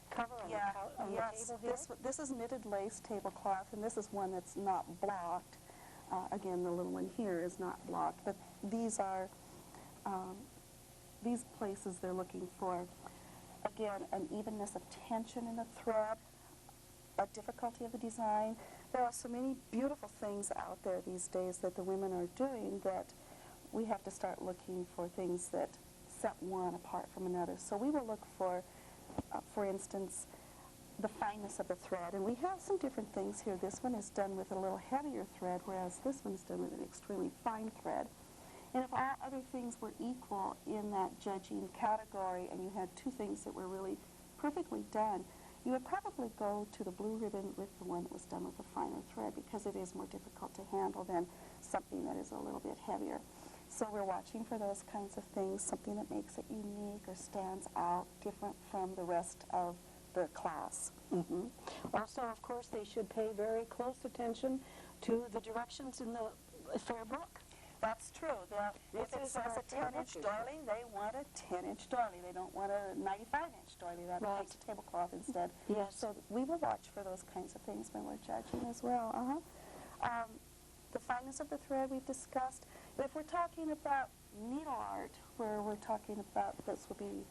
cover on the table here? This is knitted lace tablecloth, and this is one that's not blocked. Again, the little one here is not blocked, but these are these places they're looking for, again, an evenness of tension in the thread, a difficulty of the design. There are so many beautiful things out there these days that the women are doing that we have to start looking for things that set one apart from another. So we will look for instance, the fineness of the thread. And we have some different things here. This one is done with a little heavier thread, whereas this one is done with an extremely fine thread. And if all other things were equal in that judging category and you had two things that were really perfectly done, you would probably go to the blue ribbon with the one that was done with a finer thread because it is more difficult to handle than something that is a little bit heavier. So we're watching for those kinds of things, something that makes it unique or stands out different from the rest of the class. Also, of course, they should pay very close attention to the directions in the fair book. That's true. If it says a 10-inch doily, they want a 10-inch doily. They don't want a 95-inch doily. That becomes a tablecloth instead. Yes. So we will watch for those kinds of things when we're judging as well. The fineness of the thread we've discussed. If we're talking about needle art, where we're talking about, this will be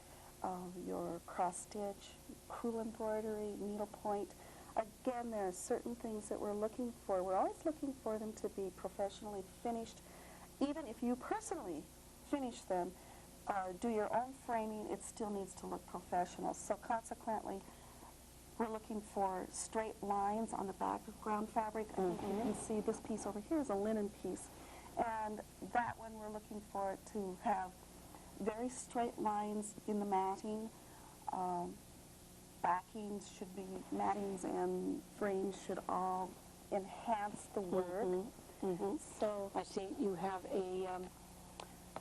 your cross stitch, crewel embroidery, needlepoint. Again, there are certain things that we're looking for. We're always looking for them to be professionally finished. Even if you personally finish them, do your own framing, it still needs to look professional. So consequently, we're looking for straight lines on the background fabric. I think you can see this piece over here is a linen piece. And that one we're looking for it to have very straight lines in the matting. Backings should be, mattings and frames should all enhance the work. So I see you have a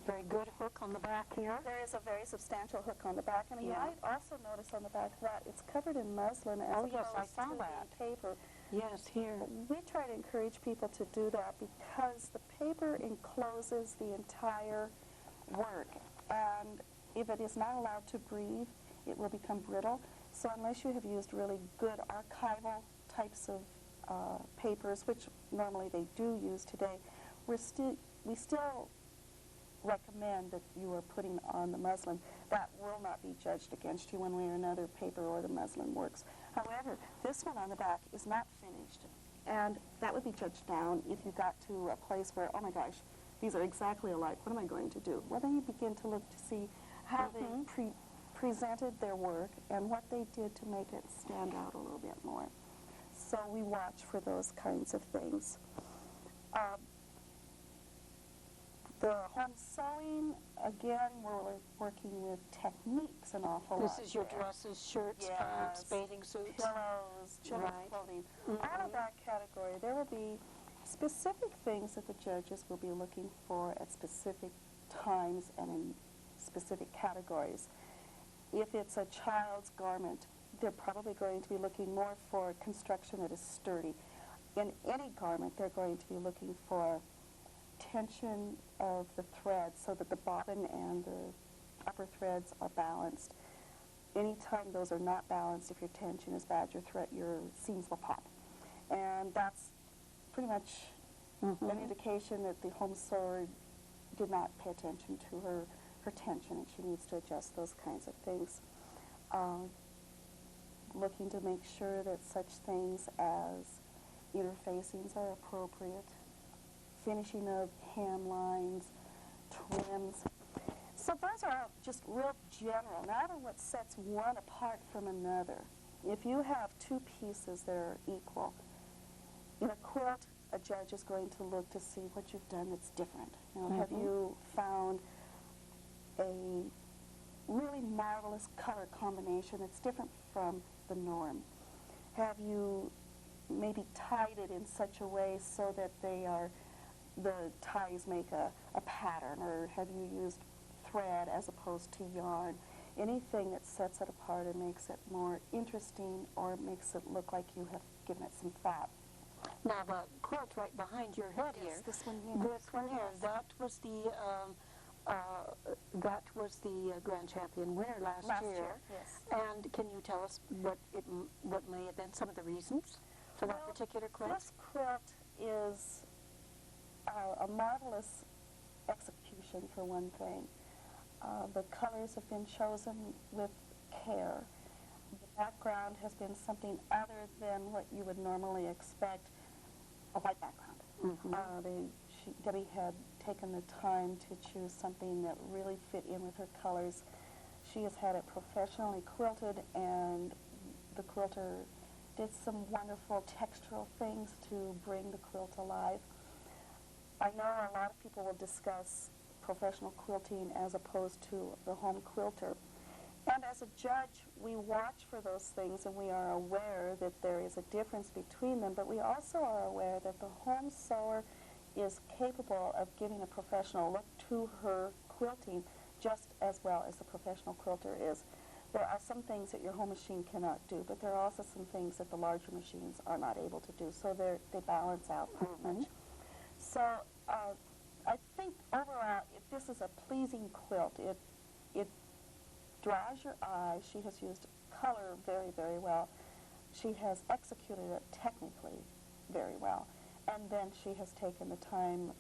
very good hook on the back here. there is a very substantial hook on the back, and you might also notice on the back that it's covered in muslin as opposed yes, I saw to that. the paper. Yes, here. We try to encourage people to do that because the paper encloses the entire work, and if it is not allowed to breathe, it will become brittle. So unless you have used really good archival types of papers, which normally they do use today, we still recommend that you are putting on the muslin. That will not be judged against you one way or another, paper or the muslin works. However, this one on the back is not finished, and that would be judged down if you got to a place where, oh my gosh, these are exactly alike, what am I going to do? Well, then you begin to look to see how they presented their work and what they did to make it stand out a little bit more. So we watch for those kinds of things. The home sewing, again, we're working with techniques an awful lot. This is your dresses, shirts, pants, bathing suits. Pillows, children's clothing. Out of that category, there will be specific things that the judges will be looking for at specific times and in specific categories. If it's a child's garment, they're probably going to be looking more for construction that is sturdy. In any garment, they're going to be looking for tension of the threads so that the bobbin and the upper threads are balanced. Anytime those are not balanced, if your tension is bad, your seams will pop. And that's pretty much an indication that the home sewer did not pay attention to her tension, and she needs to adjust those kinds of things. Looking to make sure that such things as interfacings are appropriate, finishing of hem lines, trims. So those are just real general. Now on what sets one apart from another. If you have two pieces that are equal, in a quilt, a judge is going to look to see what you've done that's different. Now, have you found a really marvelous color combination that's different from the norm? Have you maybe tied it in such a way so that the ties make a pattern, or have you used thread as opposed to yarn? Anything that sets it apart and makes it more interesting or makes it look like you have given it some thought. Now the quilt right behind your head here. This one here. This one here. That was the grand champion winner last year. Yes. And can you tell us what may have been some of the reasons for that particular quilt? This quilt is a marvelous execution, for one thing. The colors have been chosen with care. The background has been something other than what you would normally expect, a white background. Debbie had taken the time to choose something that really fit in with her colors. She has had it professionally quilted, and the quilter did some wonderful textural things to bring the quilt alive. I know a lot of people will discuss professional quilting as opposed to the home quilter. And as a judge, we watch for those things, and we are aware that there is a difference between them, but we also are aware that the home sewer is capable of giving a professional look to her quilting just as well as the professional quilter is. There are some things that your home machine cannot do, but there are also some things that the larger machines are not able to do, so they balance out pretty much. So I think overall, if this is a pleasing quilt, it draws your eye. She has used color very, very well. She has executed it technically very well. And then she has taken the time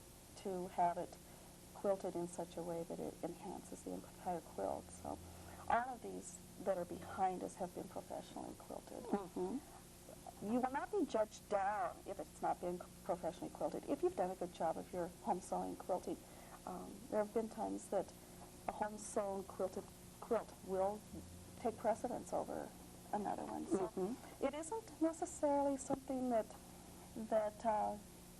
to have it quilted in such a way that it enhances the entire quilt. So all of these that are behind us have been professionally quilted. You will not be judged down if it's not been professionally quilted. If you've done a good job of your home sewing quilting, there have been times that a home sewn quilted quilt will take precedence over another one. So it isn't necessarily something that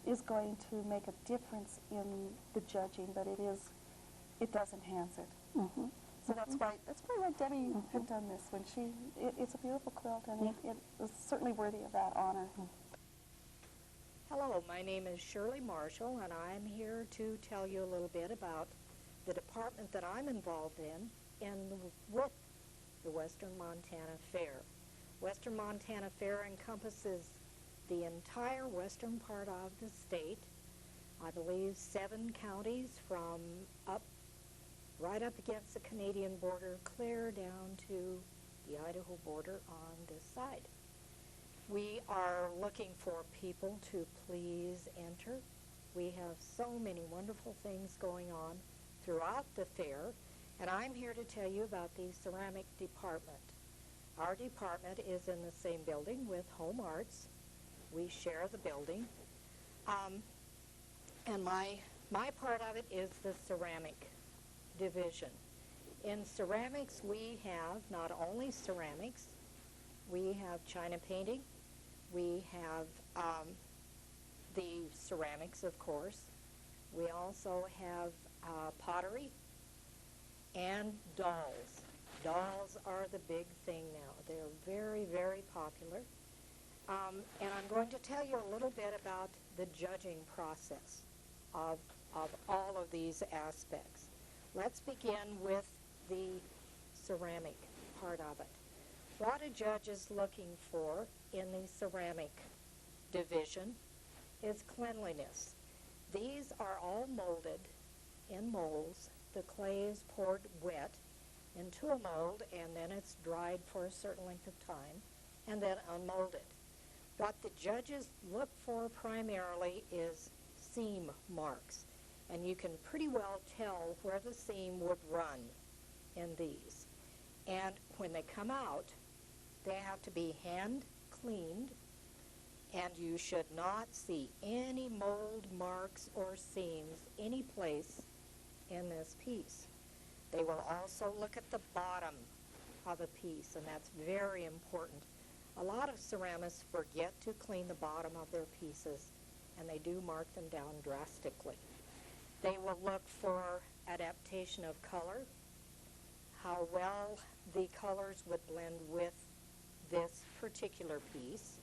is going to make a difference in the judging, but it does enhance it. So that's why Debbie had done this. When it's a beautiful quilt, and it is certainly worthy of that honor. Hello, my name is Shirley Marshall, and I'm here to tell you a little bit about the department that I'm involved in with the Western Montana Fair. Western Montana Fair encompasses the entire western part of the state. I believe 7 counties from right up against the Canadian border, clear down to the Idaho border on this side. We are looking for people to please enter. We have so many wonderful things going on throughout the fair, and I'm here to tell you about the ceramic department. Our department is in the same building with Home Arts. We share the building, and my part of it is the ceramic division. In ceramics, we have not only ceramics, we have china painting, we have the ceramics, of course. We also have pottery and dolls. Dolls are the big thing now. They're very, very popular. And I'm going to tell you a little bit about the judging process of all of these aspects. Let's begin with the ceramic part of it. What a judge is looking for in the ceramic division is cleanliness. These are all molded in molds. The clay is poured wet into a mold, and then it's dried for a certain length of time, and then unmolded. What the judges look for primarily is seam marks, and you can pretty well tell where the seam would run in these. And when they come out, they have to be hand cleaned, and you should not see any mold marks or seams any place in this piece. They will also look at the bottom of a piece, and that's very important. A lot of ceramists forget to clean the bottom of their pieces, and they do mark them down drastically. They will look for adaptation of color, how well the colors would blend with this particular piece.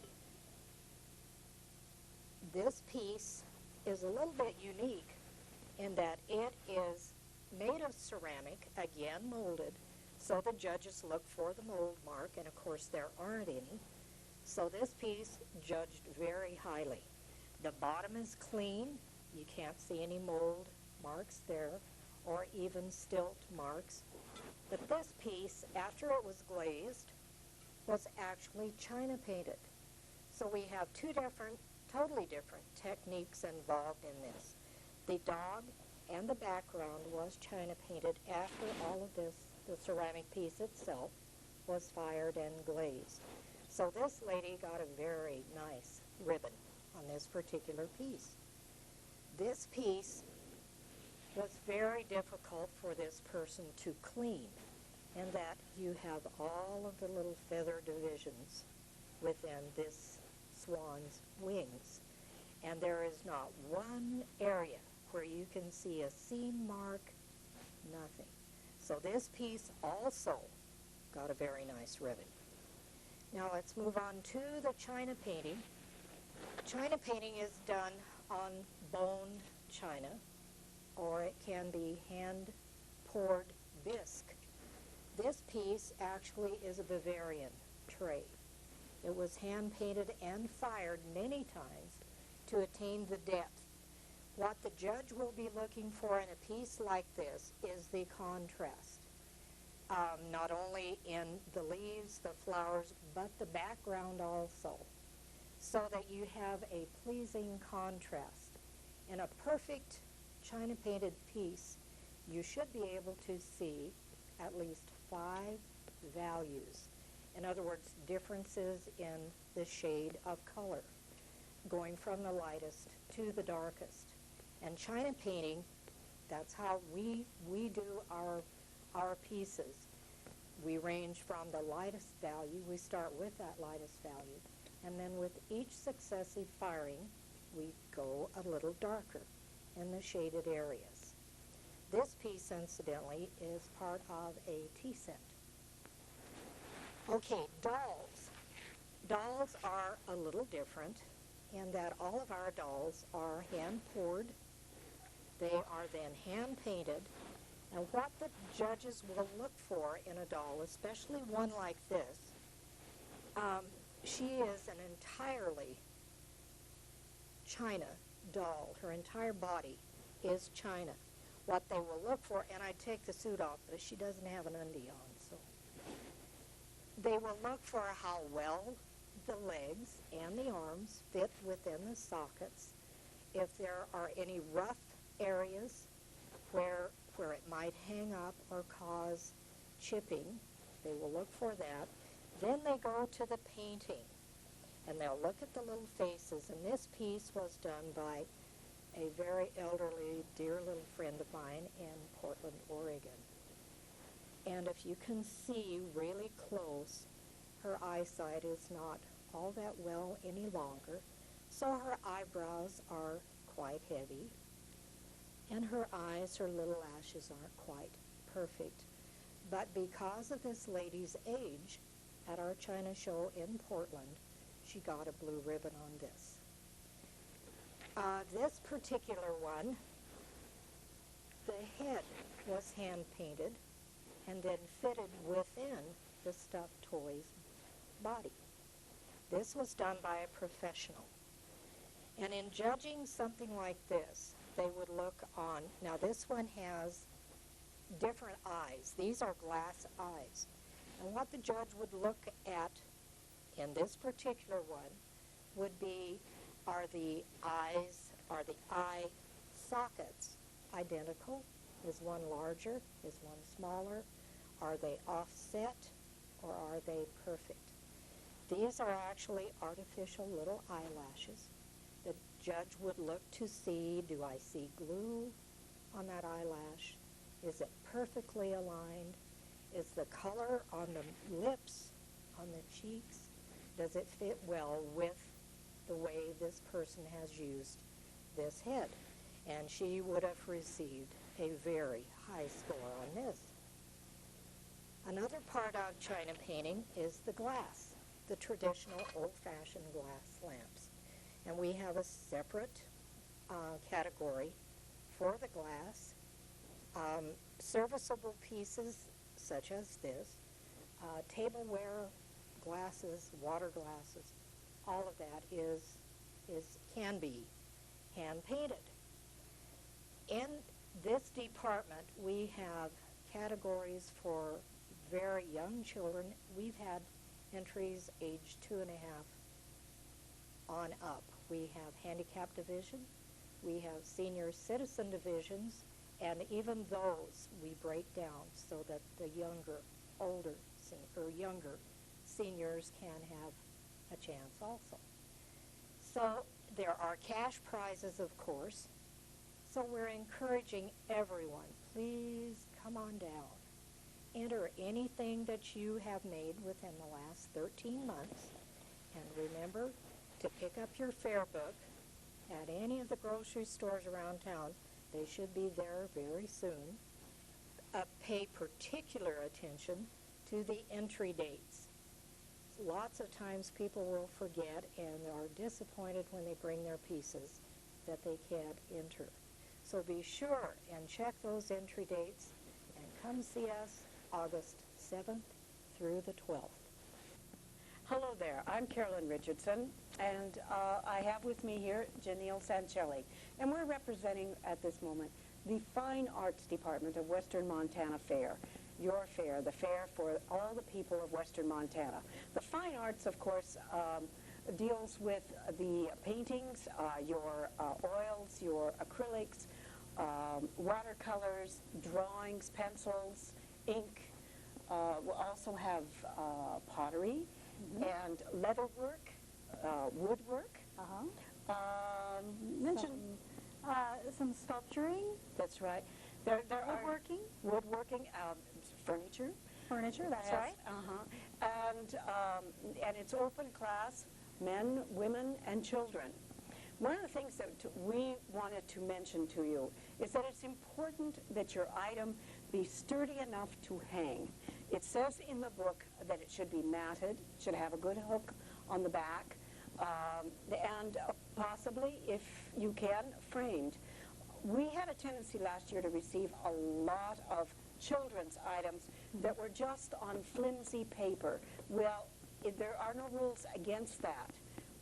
This piece is a little bit unique in that it is made of ceramic, again molded, so the judges look for the mold mark, and of course there aren't any. So this piece judged very highly. The bottom is clean. You can't see any mold marks there, or even stilt marks. But this piece, after it was glazed, was actually china painted. So we have two totally different techniques involved in this. The dog and the background was china painted after all of this, the ceramic piece itself, was fired and glazed. So this lady got a very nice ribbon on this particular piece. This piece was very difficult for this person to clean, in that you have all of the little feather divisions within this swan's wings. And there is not one area where you can see a seam mark, nothing. So this piece also got a very nice ribbon. Now let's move on to the china painting. China painting is done on boned china, or it can be hand-poured bisque. This piece actually is a Bavarian tray. It was hand-painted and fired many times to attain the depth. What the judge will be looking for in a piece like this is the contrast. Not only in the leaves, the flowers, but the background also, so that you have a pleasing contrast. In a perfect china painted piece, you should be able to see at least 5 values. In other words, differences in the shade of color, going from the lightest to the darkest. And china painting, that's how we do our pieces. We range from the lightest value, we start with that lightest value, and then with each successive firing, we go a little darker in the shaded areas. This piece, incidentally, is part of a tea set. Okay, dolls. Dolls are a little different in that all of our dolls are hand-poured. They are then hand-painted. And what the judges will look for in a doll, especially one like this, she is an entirely china doll. Her entire body is china. What they will look for, and I take the suit off, but she doesn't have an undie on, so. They will look for how well the legs and the arms fit within the sockets. If there are any rough areas where it might hang up or cause chipping, they will look for that. Then they go to the painting, and they'll look at the little faces. And this piece was done by a very elderly, dear little friend of mine in Portland, Oregon. And if you can see really close, her eyesight is not all that well any longer, so her eyebrows are quite heavy, and her eyes, her little lashes aren't quite perfect. But because of this lady's age, at our China show in Portland, she got a blue ribbon on this. This particular one, the head was hand-painted and then fitted within the stuffed toy's body. This was done by a professional. And in judging something like this, they would look on, now this one has different eyes. These are glass eyes. And what the judge would look at in this particular one would be, are the eye sockets identical? Is one larger? Is one smaller? Are they offset, or are they perfect? These are actually artificial little eyelashes. The judge would look to see, do I see glue on that eyelash? Is it perfectly aligned? Is the color on the lips, on the cheeks, does it fit well with the way this person has used this head? And she would have received a very high score on this. Another part of china painting is the glass, the traditional old-fashioned glass lamps. And we have a separate category for the glass. Serviceable pieces such as this, tableware glasses, water glasses, all of that can be hand-painted. In this department, we have categories for very young children. We've had entries age 2.5 on up. We have handicap division, we have senior citizen divisions, and even those we break down so that the younger seniors can have a chance also. So there are cash prizes, of course. So we're encouraging everyone, please come on down. Enter anything that you have made within the last 13 months. And remember to pick up your fair book at any of the grocery stores around town. They should be there very soon. Pay particular attention to the entry dates. Lots of times people will forget and are disappointed when they bring their pieces that they can't enter. So be sure and check those entry dates and come see us August 7th through the 12th. Hello there, I'm Carolyn Richardson, and I have with me here Janelle Sancelli, and we're representing at this moment the Fine Arts Department of Western Montana Fair. Your fair, the fair for all the people of Western Montana. The Fine Arts, of course, deals with the paintings, your oils, your acrylics, watercolors, drawings, pencils, ink. We'll also have pottery and leatherwork, woodwork. Mention Some sculpturing, that's right. There are woodworking, woodworking, furniture. furniture, that's Yes, right. And it's open class, men, women, and children. One of the things that we wanted to mention to you is that it's important that your item be sturdy enough to hang. It says in the book that it should be matted, should have a good hook on the back, and possibly, if you can, framed. We had a tendency last year to receive a lot of children's items that were just on flimsy paper. Well, there are no rules against that,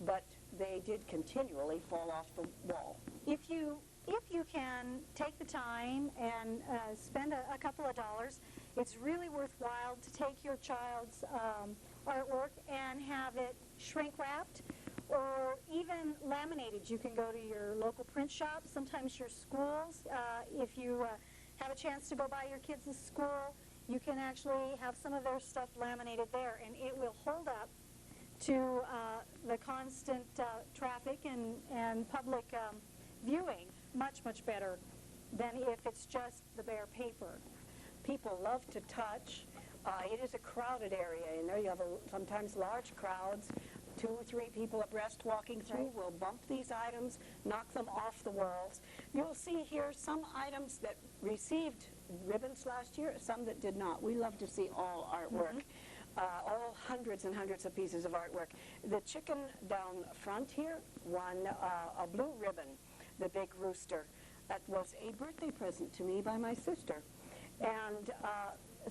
but they did continually fall off the wall. If you can take the time and spend a couple of dollars, it's really worthwhile to take your child's artwork and have it shrink wrapped or even laminated. You can go to your local print shop, sometimes your schools. If you have a chance to go by your kids' school, you can actually have some of their stuff laminated there, and it will hold up to the constant traffic and public viewing much, much better than if it's just the bare paper. People love to touch. It is a crowded area. You know, you have sometimes large crowds, 2 or 3 people abreast walking through. Right. Will bump these items, knock them off the walls. You'll see here some items that received ribbons last year, some that did not. We love to see all artwork. All hundreds and hundreds of pieces of artwork. The chicken down front here won a blue ribbon, the big rooster. That was a birthday present to me by my sister. And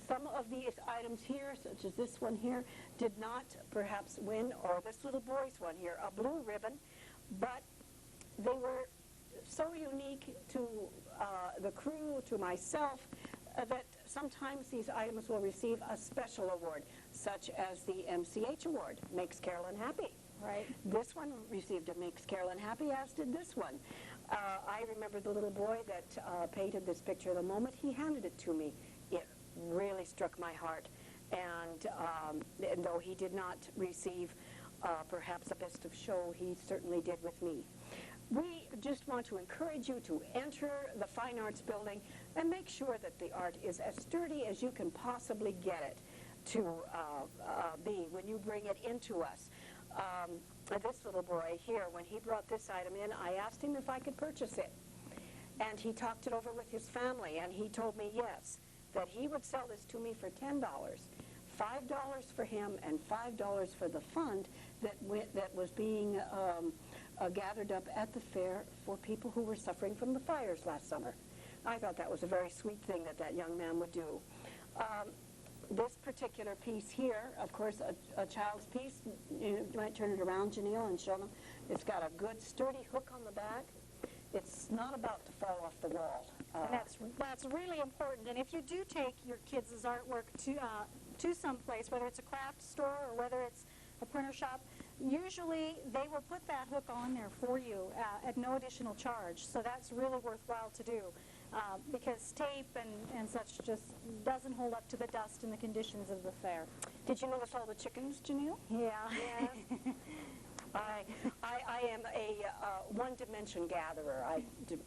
some of these items here, such as this one here, did not perhaps win, or this little boy's one here, a blue ribbon, but they were so unique to the crew, to myself, that sometimes these items will receive a special award, such as the MCH award, Makes Carolyn Happy. Right. This one received a Makes Carolyn Happy, as did this one. I remember the little boy that painted this picture. The moment he handed it to me, it really struck my heart. And though he did not receive perhaps a best of show, he certainly did with me. We just want to encourage you to enter the Fine Arts Building and make sure that the art is as sturdy as you can possibly get it to be when you bring it into us. This little boy here, when he brought this item in, I asked him if I could purchase it. And he talked it over with his family, and he told me yes, that he would sell this to me for $10. $5 for him and $5 for the fund that was being gathered up at the fair for people who were suffering from the fires last summer. I thought that was a very sweet thing that young man would do. This particular piece here, of course, a child's piece, you might turn it around, Janelle, and show them. It's got a good sturdy hook on the back. It's not about to fall off the wall. And that's really important. And if you do take your kids' artwork to some place, whether it's a craft store or whether it's a printer shop, usually they will put that hook on there for you at no additional charge. So that's really worthwhile to do because tape and such just doesn't hold up to the dust and the conditions of the fair. Did you notice all the chickens, Janelle? Yeah. I am a one-dimension gatherer.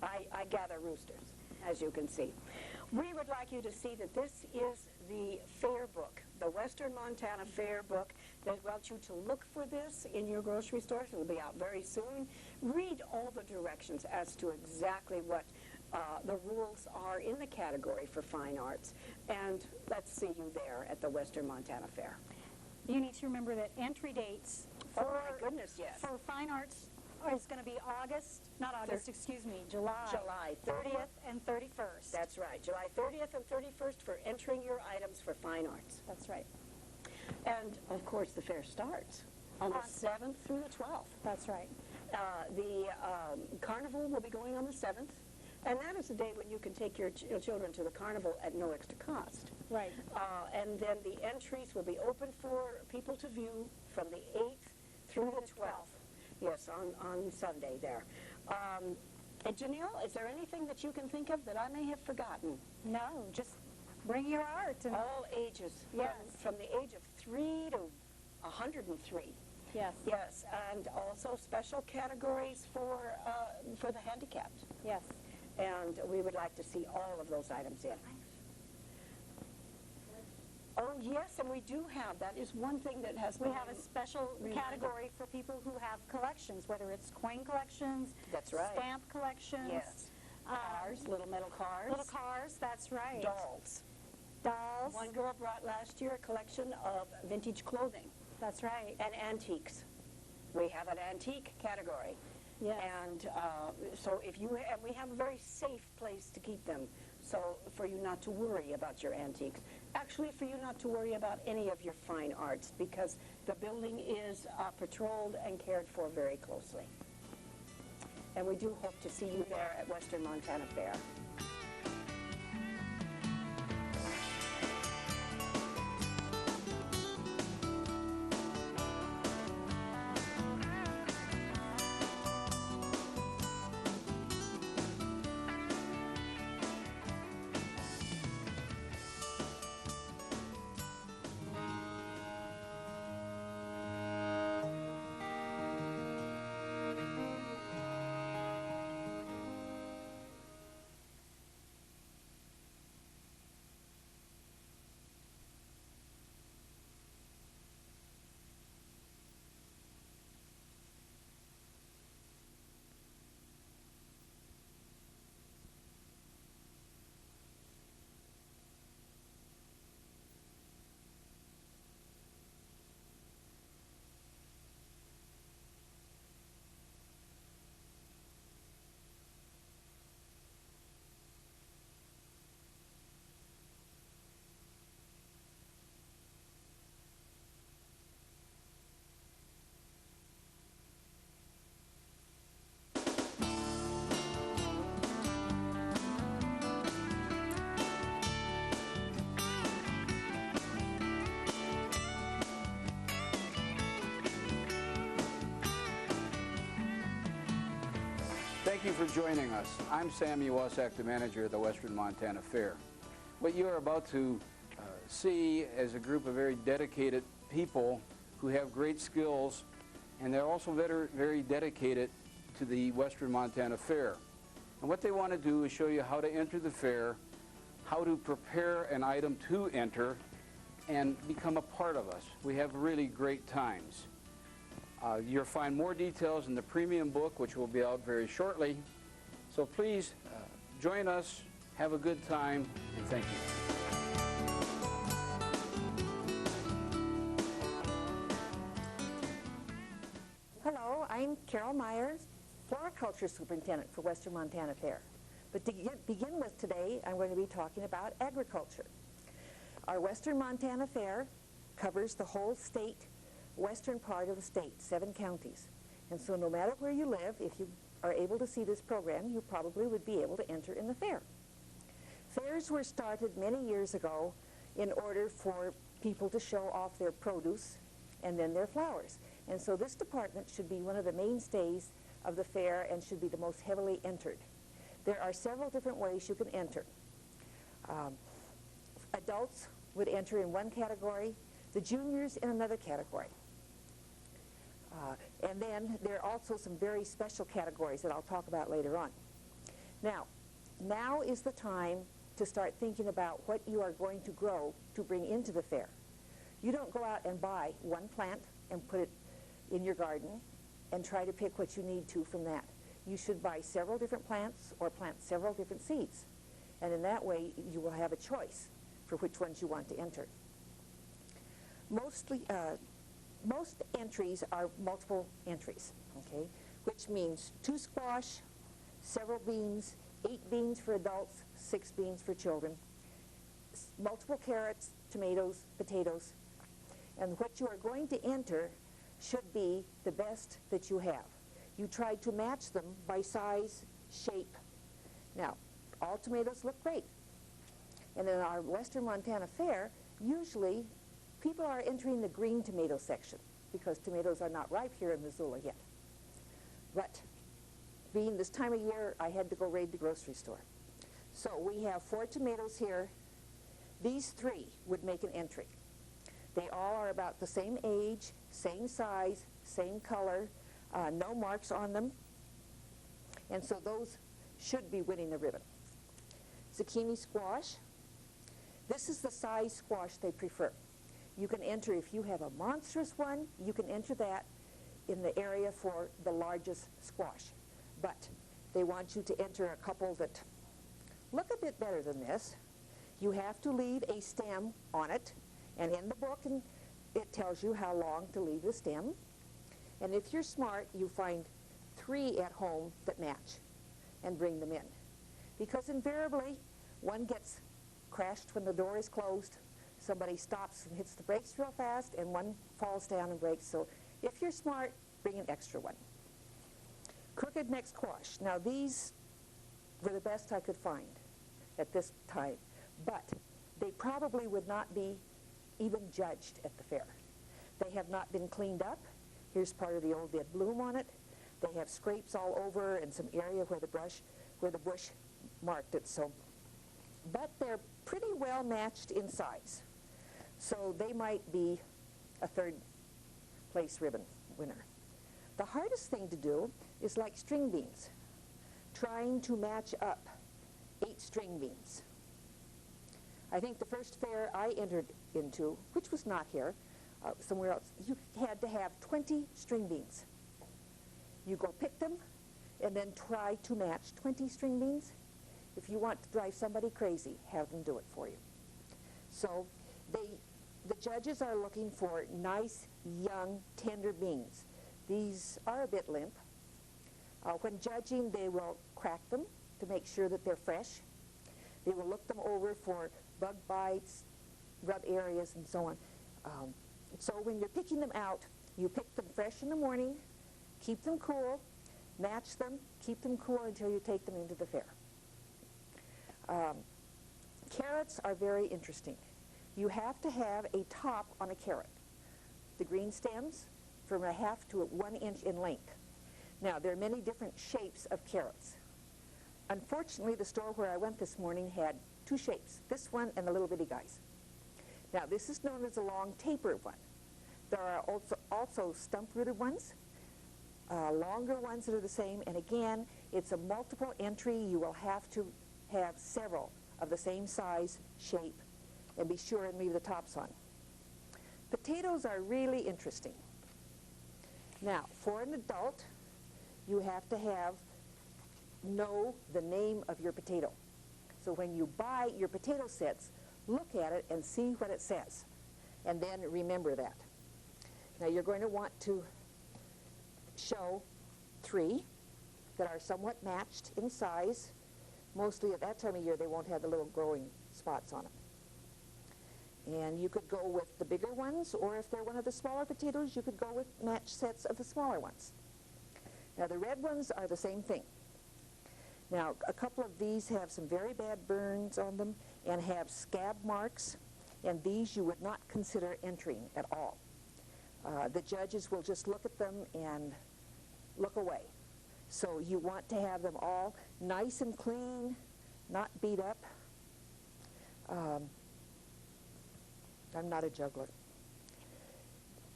I gather roosters, as you can see. We would like you to see that this is the fair book, the Western Montana Fair book. They want you to look for this in your grocery stores. It will be out very soon. Read all the directions as to exactly what the rules are in the category for fine arts. And let's see you there at the Western Montana Fair. You need to remember that entry dates Oh, my goodness, yes. for fine arts is going to be July. July 30th and 31st. That's right, July 30th and 31st for entering your items for fine arts. That's right. And, of course, the fair starts on the 7th through the 12th. That's right. The carnival will be going on the 7th, and that is the day when you can take your children to the carnival at no extra cost. Right. And then the entries will be open for people to view from the 8th through the 12th. Yes, on Sunday there. And Janelle, is there anything that you can think of that I may have forgotten? No, just bring your art. And All ages. Yes. From the age of 3 to 103. yes. Yes, and also special categories for the handicapped. Yes. And we would like to see all of those items in. Oh, yes, and we do have. That is one thing that has We been have a special category for people who have collections, whether it's coin collections, That's right. stamp collections, Yes. Cars, little metal cars. little cars, that's right. Dolls. Dolls, One girl brought last year a collection of vintage clothing that's right. and antiques. We have an antique category. Yes. And so and we have a very safe place to keep them, so for you not to worry about your antiques. Actually, for you not to worry about any of your fine arts, because the building is patrolled and cared for very closely. And we do hope to see you there at Western Montana Fair. Thank you for joining us. I'm Sammy Wasak, the manager of the Western Montana Fair. What you are about to see is a group of very dedicated people who have great skills, and they're also very dedicated to the Western Montana Fair. And what they want to do is show you how to enter the fair, how to prepare an item to enter, and become a part of us. We have really great times. You'll find more details in the premium book, which will be out very shortly. So please join us, have a good time, and thank you. Hello, I'm Carol Myers, Floriculture Superintendent for Western Montana Fair. But to begin with today, I'm going to be talking about agriculture. Our Western Montana Fair covers the whole state, western part of the state, 7 counties. And so no matter where you live, if you are able to see this program, you probably would be able to enter in the fair. Fairs were started many years ago in order for people to show off their produce and then their flowers. And so this department should be one of the mainstays of the fair and should be the most heavily entered. There are several different ways you can enter. Adults would enter in one category, the juniors in another category. And then there are also some very special categories that I'll talk about later on. Now is the time to start thinking about what you are going to grow to bring into the fair. You don't go out and buy one plant and put it in your garden and try to pick what you need to from that. You should buy several different plants or plant several different seeds. And in that way, you will have a choice for which ones you want to enter. Most entries are multiple entries, okay? which means 2 squash, several beans, 8 beans for adults, 6 beans for children, multiple carrots, tomatoes, potatoes, and what you are going to enter should be the best that you have. You try to match them by size, shape. Now, all tomatoes look great. And in our Western Montana Fair, usually people are entering the green tomato section because tomatoes are not ripe here in Missoula yet. But being this time of year, I had to go raid the grocery store. So we have 4 tomatoes here. These 3 would make an entry. They all are about the same age, same size, same color, no marks on them. And so those should be winning the ribbon. Zucchini squash. This is the size squash they prefer. You can enter, if you have a monstrous one, you can enter that in the area for the largest squash. But they want you to enter a couple that look a bit better than this. You have to leave a stem on it, and in the book it tells you how long to leave the stem. And if you're smart, you find 3 at home that match and bring them in. Because invariably, one gets crashed when the door is closed, somebody stops and hits the brakes real fast, and one falls down and breaks. So if you're smart, bring an extra one. Crooked neck squash. Now these were the best I could find at this time, but they probably would not be even judged at the fair. They have not been cleaned up. Here's part of the old dead bloom on it. They have scrapes all over and some area where the bush marked it. So, but they're pretty well matched in size. So they might be a 3rd place ribbon winner. The hardest thing to do is like string beans, trying to match up 8 string beans. I think the first fair I entered into, which was not here, somewhere else, you had to have 20 string beans. You go pick them and then try to match 20 string beans. If you want to drive somebody crazy, have them do it for you. So the judges are looking for nice, young, tender beans. These are a bit limp. When judging, they will crack them to make sure that they're fresh. They will look them over for bug bites, rub areas, and so on. So when you're picking them out, you pick them fresh in the morning, keep them cool, match them, keep them cool until you take them into the fair. Carrots are very interesting. You have to have a top on a carrot. The green stems from a half to 1 inch in length. Now, there are many different shapes of carrots. Unfortunately, the store where I went this morning had 2 shapes, this one and the little bitty guys. Now, this is known as a long tapered one. There are also stump-rooted ones, longer ones that are the same, and again, it's a multiple entry. You will have to have several of the same size, shape, and be sure and leave the tops on. Potatoes are really interesting. Now, for an adult, you have to know the name of your potato. So when you buy your potato sets, look at it and see what it says, and then remember that. Now, you're going to want to show 3 that are somewhat matched in size. Mostly at that time of year, they won't have the little growing spots on them. And you could go with the bigger ones, or if they're one of the smaller potatoes, you could go with matched sets of the smaller ones. Now, the red ones are the same thing. Now, a couple of these have some very bad burns on them and have scab marks, and these you would not consider entering at all. The judges will just look at them and look away. So you want to have them all nice and clean, not beat up. I'm not a juggler.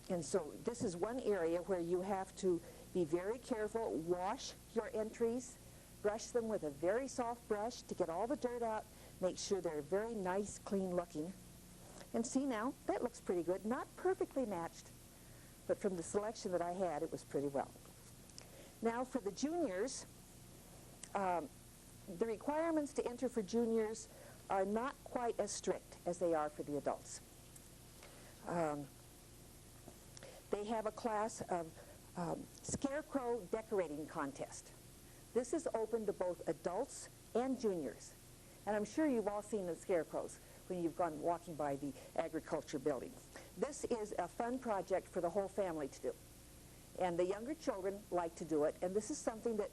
And so this is one area where you have to be very careful. Wash your entries. Brush them with a very soft brush to get all the dirt out. Make sure they're very nice, clean looking. And see now, that looks pretty good. Not perfectly matched, but from the selection that I had, it was pretty well. Now for the juniors, the requirements to enter for juniors are not quite as strict as they are for the adults. They have a class of Scarecrow Decorating Contest. This is open to both adults and juniors. And I'm sure you've all seen the scarecrows when you've gone walking by the agriculture building. This is a fun project for the whole family to do. And the younger children like to do it, and this is something that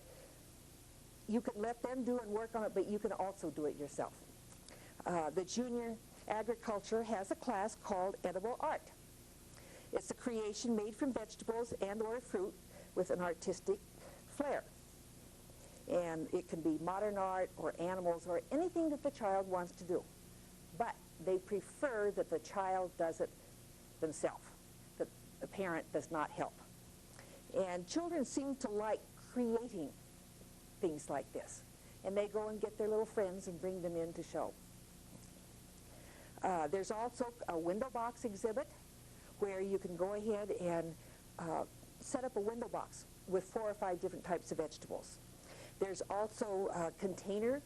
you can let them do and work on it, but you can also do it yourself. The junior agriculture has a class called Edible Art. It's a creation made from vegetables and or fruit with an artistic flair. And it can be modern art or animals or anything that the child wants to do. But they prefer that the child does it themselves, that the parent does not help. And children seem to like creating things like this. And they go and get their little friends and bring them in to show. There's also a window box exhibit where you can go ahead and set up a window box with 4 or 5 different types of vegetables. There's also a container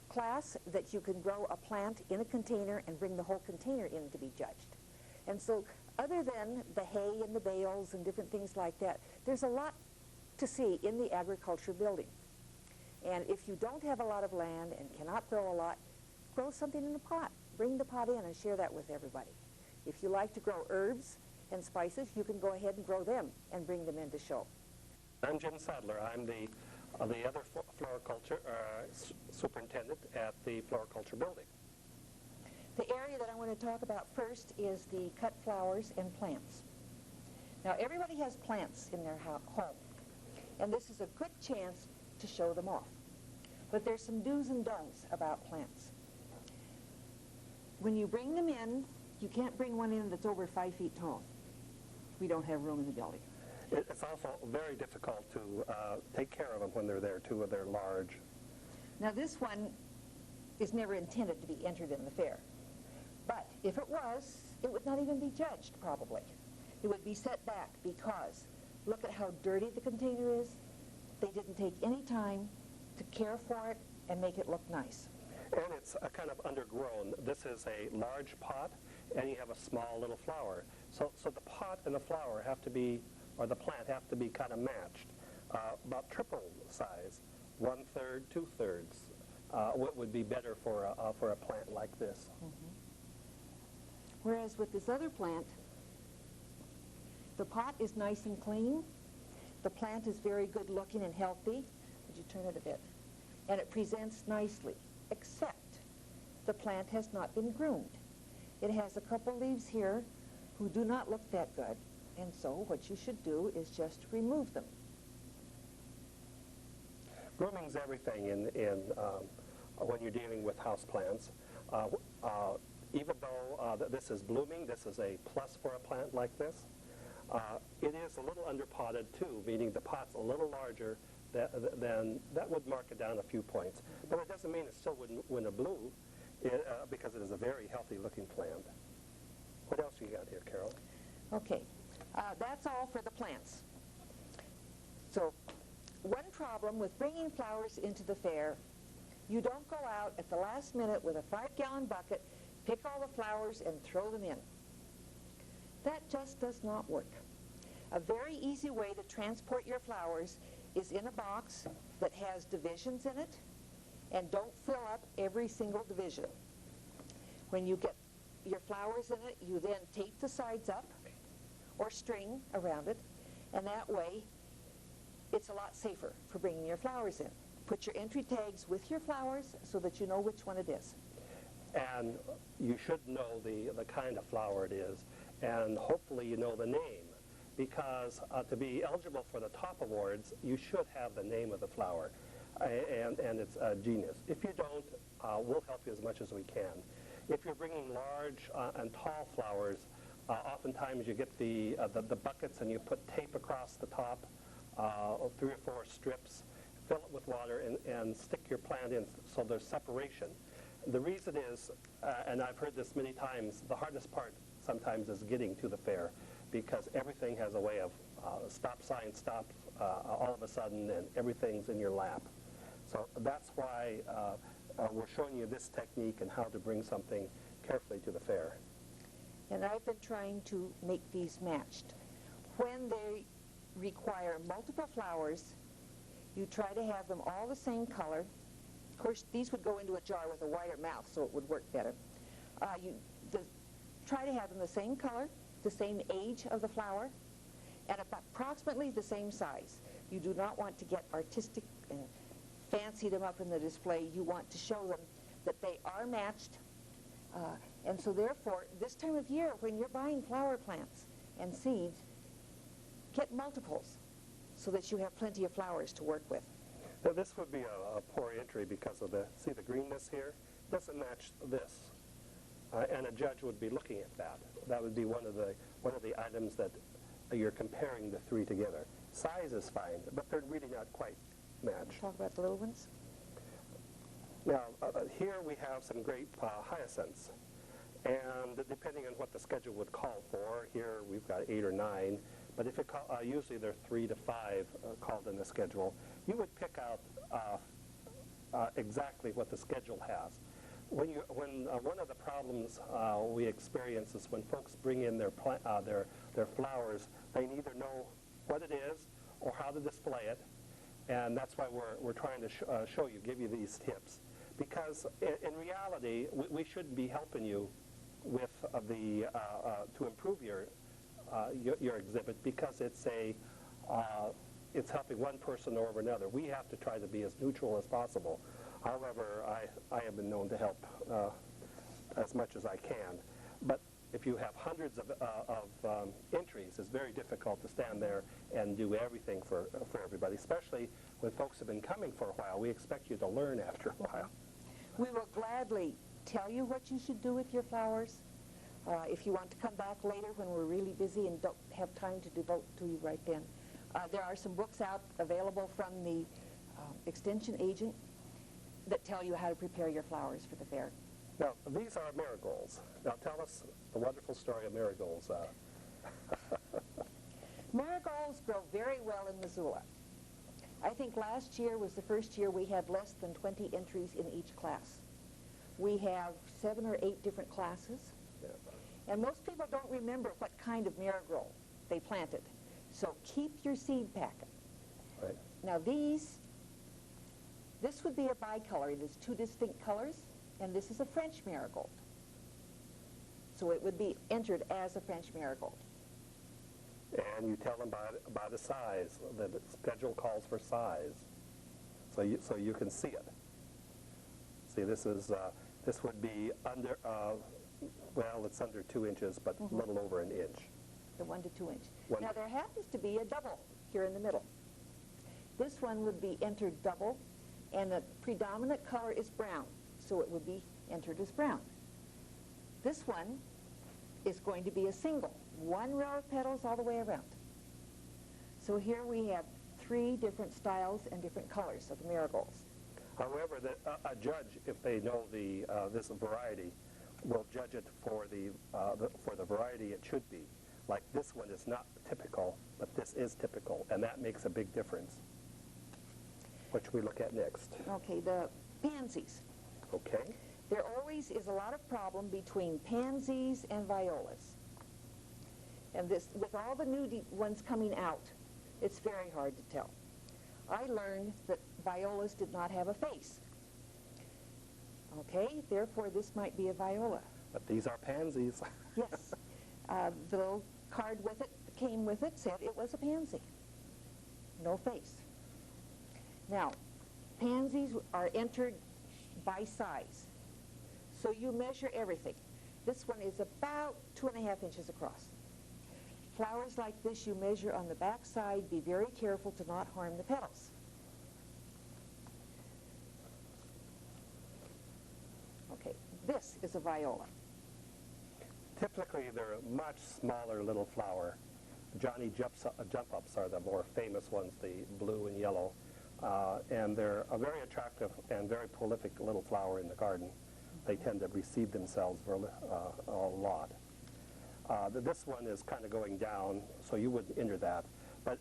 class that you can grow a plant in a container and bring the whole container in to be judged. And so other than the hay and the bales and different things like that, there's a lot to see in the agriculture building. And if you don't have a lot of land and cannot grow a lot, grow something in a pot. Bring the pot in and share that with everybody. If you like to grow herbs and spices, you can go ahead and grow them and bring them in to show. I'm Jim Sadler. I'm the other floriculture superintendent at the floriculture building. The area that I want to talk about first is the cut flowers and plants. Now everybody has plants in their home, and this is a good chance to show them off. But there's some do's and don'ts about plants. When you bring them in, you can't bring one in that's over 5 feet tall. We don't have room in the building. It's also very difficult to take care of them when they're there too, they're large. Now this one is never intended to be entered in the fair. But if it was, it would not even be judged probably. It would be set back because look at how dirty the container is. They didn't take any time to care for it and make it look nice. And it's a kind of undergrown. This is a large pot, and you have a small little flower. So the pot and the flower have to be, or the plant have to be kind of matched, about triple size, 1/3, 2/3. What would be better for a plant like this? Mm-hmm. Whereas with this other plant, the pot is nice and clean. The plant is very good looking and healthy. Would you turn it a bit? And it presents nicely, except the plant has not been groomed. It has a couple leaves here who do not look that good, and so what you should do is just remove them. Grooming's everything when you're dealing with house plants. Even though this is blooming, this is a plus for a plant like this. It is a little underpotted too, meaning the pot's a little larger than that would mark it down a few points. But it doesn't mean it still wouldn't win a blue because it is a very healthy looking plant. What else you got here, Carol? Okay, that's all for the plants. So one problem with bringing flowers into the fair, you don't go out at the last minute with a 5-gallon bucket, pick all the flowers and throw them in. That just does not work. A very easy way to transport your flowers is in a box that has divisions in it, and don't fill up every single division. When you get your flowers in it, you then tape the sides up or string around it, and that way it's a lot safer for bringing your flowers in. Put your entry tags with your flowers so that you know which one it is. And you should know the kind of flower it is, and hopefully you know the name, because to be eligible for the top awards, you should have the name of the flower and its genus. If you don't, we'll help you as much as we can. If you're bringing large and tall flowers, oftentimes you get the buckets and you put tape across the top, 3 or 4 strips, fill it with water and stick your plant in so there's separation. The reason is, and I've heard this many times, the hardest part sometimes is getting to the fair because everything has a way of stop sign stops all of a sudden and everything's in your lap. So that's why we're showing you this technique and how to bring something carefully to the fair. And I've been trying to make these matched. When they require multiple flowers. You try to have them all the same color. Of course, these would go into a jar with a wider mouth, so it would work better. Try to have them the same color, the same age of the flower, and approximately the same size. You do not want to get artistic and fancy them up in the display. You want to show them that they are matched. And so therefore, this time of year, when you're buying flower plants and seeds, get multiples so that you have plenty of flowers to work with. Now, this would be a poor entry because of see the greenness here? Doesn't match this. And a judge would be looking at that. That would be one of the items that you're comparing the three together. Size is fine, but they're really not quite matched. Talk about the little ones. Now, here we have some grape hyacinths. And depending on what the schedule would call for, here we've got 8 or 9. But if usually there are 3 to 5 called in the schedule, you would pick out exactly what the schedule has. When one of the problems we experience is when folks bring in their flowers, they neither know what it is or how to display it, and that's why we're trying to show you, give you these tips. Because in reality, we shouldn't be helping you with to improve your exhibit, because it's helping one person over another. We have to try to be as neutral as possible. However, I have been known to help as much as I can. But if you have hundreds of entries, it's very difficult to stand there and do everything for everybody, especially when folks have been coming for a while. We expect you to learn after a while. We will gladly tell you what you should do with your flowers. If you want to come back later when we're really busy and don't have time to devote to you right then. There are some books out available from the extension agent that tell you how to prepare your flowers for the fair. Now, these are marigolds. Now, tell us the wonderful story of marigolds. Marigolds grow very well in Missoula. I think last year was the first year we had less than 20 entries in each class. We have 7 or 8 different classes. Yeah. And most people don't remember what kind of marigold they planted. So keep your seed packet. Right. Now this would be a bicolor. It is 2 distinct colors, and this is a French marigold. So it would be entered as a French marigold. And you tell them by the size. The schedule calls for size, so you can see it. See, this would be under, well, it's under 2 inches, but a little over an inch. The 1 to 2 inch. Now there happens to be a double here in the middle. This one would be entered double, and the predominant color is brown, so it would be entered as brown. This one is going to be a single, 1 row of petals all the way around. So here we have 3 different styles and different colors of the marigolds. However, a judge, if they know this variety, will judge it for the variety it should be. Like this one is not typical, but this is typical, and that makes a big difference, which we look at next. Okay, the pansies. Okay. There always is a lot of problem between pansies and violas. And this, with all the new ones coming out, it's very hard to tell. I learned that violas did not have a face. Okay, therefore this might be a viola. But these are pansies. Yes. The little card with it, came with it, said it was a pansy. No face. Now, pansies are entered by size. So you measure everything. This one is about 2.5 inches across. Flowers like this you measure on the back side. Be very careful to not harm the petals. Okay, this is a viola. Typically, they're a much smaller little flower. Johnny jump-ups are the more famous ones, the blue and yellow. And they're a very attractive and very prolific little flower in the garden. They tend to reseed themselves a lot. This one is kind of going down, so you wouldn't enter that. But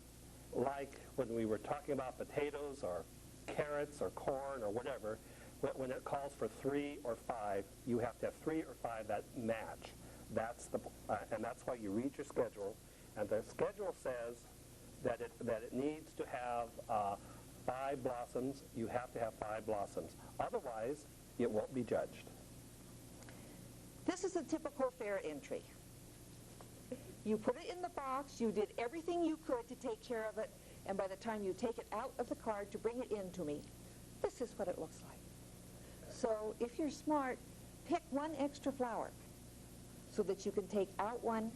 like when we were talking about potatoes or carrots or corn or whatever, when it calls for 3 or 5, you have to have 3 or 5 that match. And that's why you read your schedule. And the schedule says that it needs to have 5 blossoms. You have to have 5 blossoms. Otherwise, it won't be judged. This is a typical fair entry. You put it in the box, you did everything you could to take care of it, and by the time you take it out of the card to bring it in to me, this is what it looks like. So if you're smart, pick 1 extra flower so that you can take out one,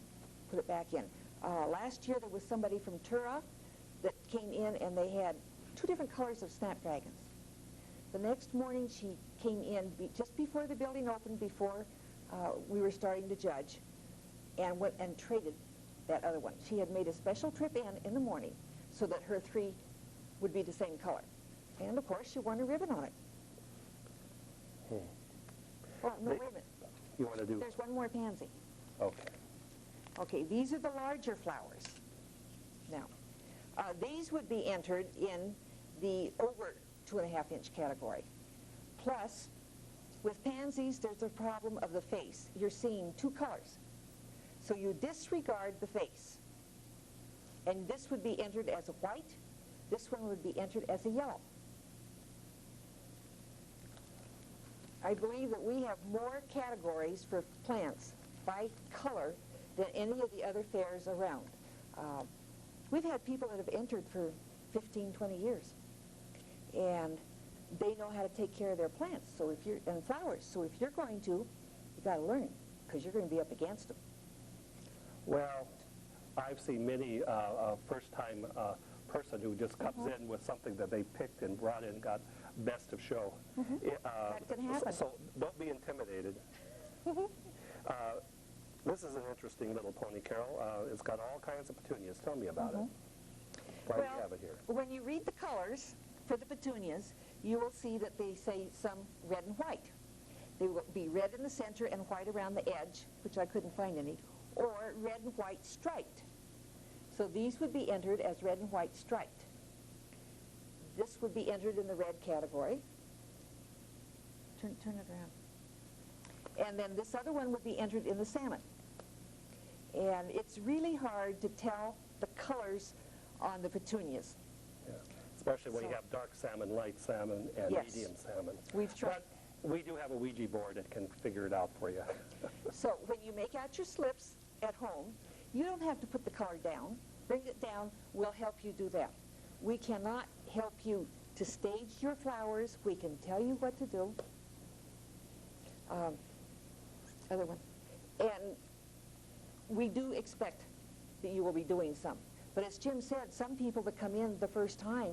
put it back in. Last year there was somebody from Tura that came in and they had 2 different colors of snapdragons. The next morning she came in just before the building opened, before we were starting to judge, and went and traded that other one. She had made a special trip in the morning so that her 3 would be the same color. And of course she won a ribbon on it. Oh, no, wait a minute. You want to do? There's one more pansy. Okay. Okay, these are the larger flowers. Now, these would be entered in the over 2.5-inch category. Plus, with pansies, there's a problem of the face. You're seeing 2 colors. So you disregard the face. And this would be entered as a white. This one would be entered as a yellow. I believe that we have more categories for plants by color than any of the other fairs around. We've had people that have entered for 15, 20 years. And they know how to take care of their plants, so if you're, and flowers. So if you're going to, you got to learn, because you're going to be up against them. Well, I've seen many first-time person who just comes in with something that they picked and brought in, got best of show. That can happen. So don't be intimidated. This is an interesting little pony, Carol. It's got all kinds of petunias. Tell me about it. Why do you have it here? When you read the colors for the petunias, you will see that they say some red and white. They will be red in the center and white around the edge, which I couldn't find any, or red and white striped. So these would be entered as red and white striped. This would be entered in the red category. Turn it around. And then this other one would be entered in the salmon. And it's really hard to tell the colors on the petunias. Yeah. Especially when you have dark salmon, light salmon, and Yes. medium salmon. We've tried. But we do have a Ouija board that can figure it out for you. So when you make out your slips at home, you don't have to put the color down. Bring it down. We'll help you do that. We cannot help you to stage your flowers. We can tell you what to do. Other one. And we do expect that you will be doing some. But as Jim said, some people that come in the first time,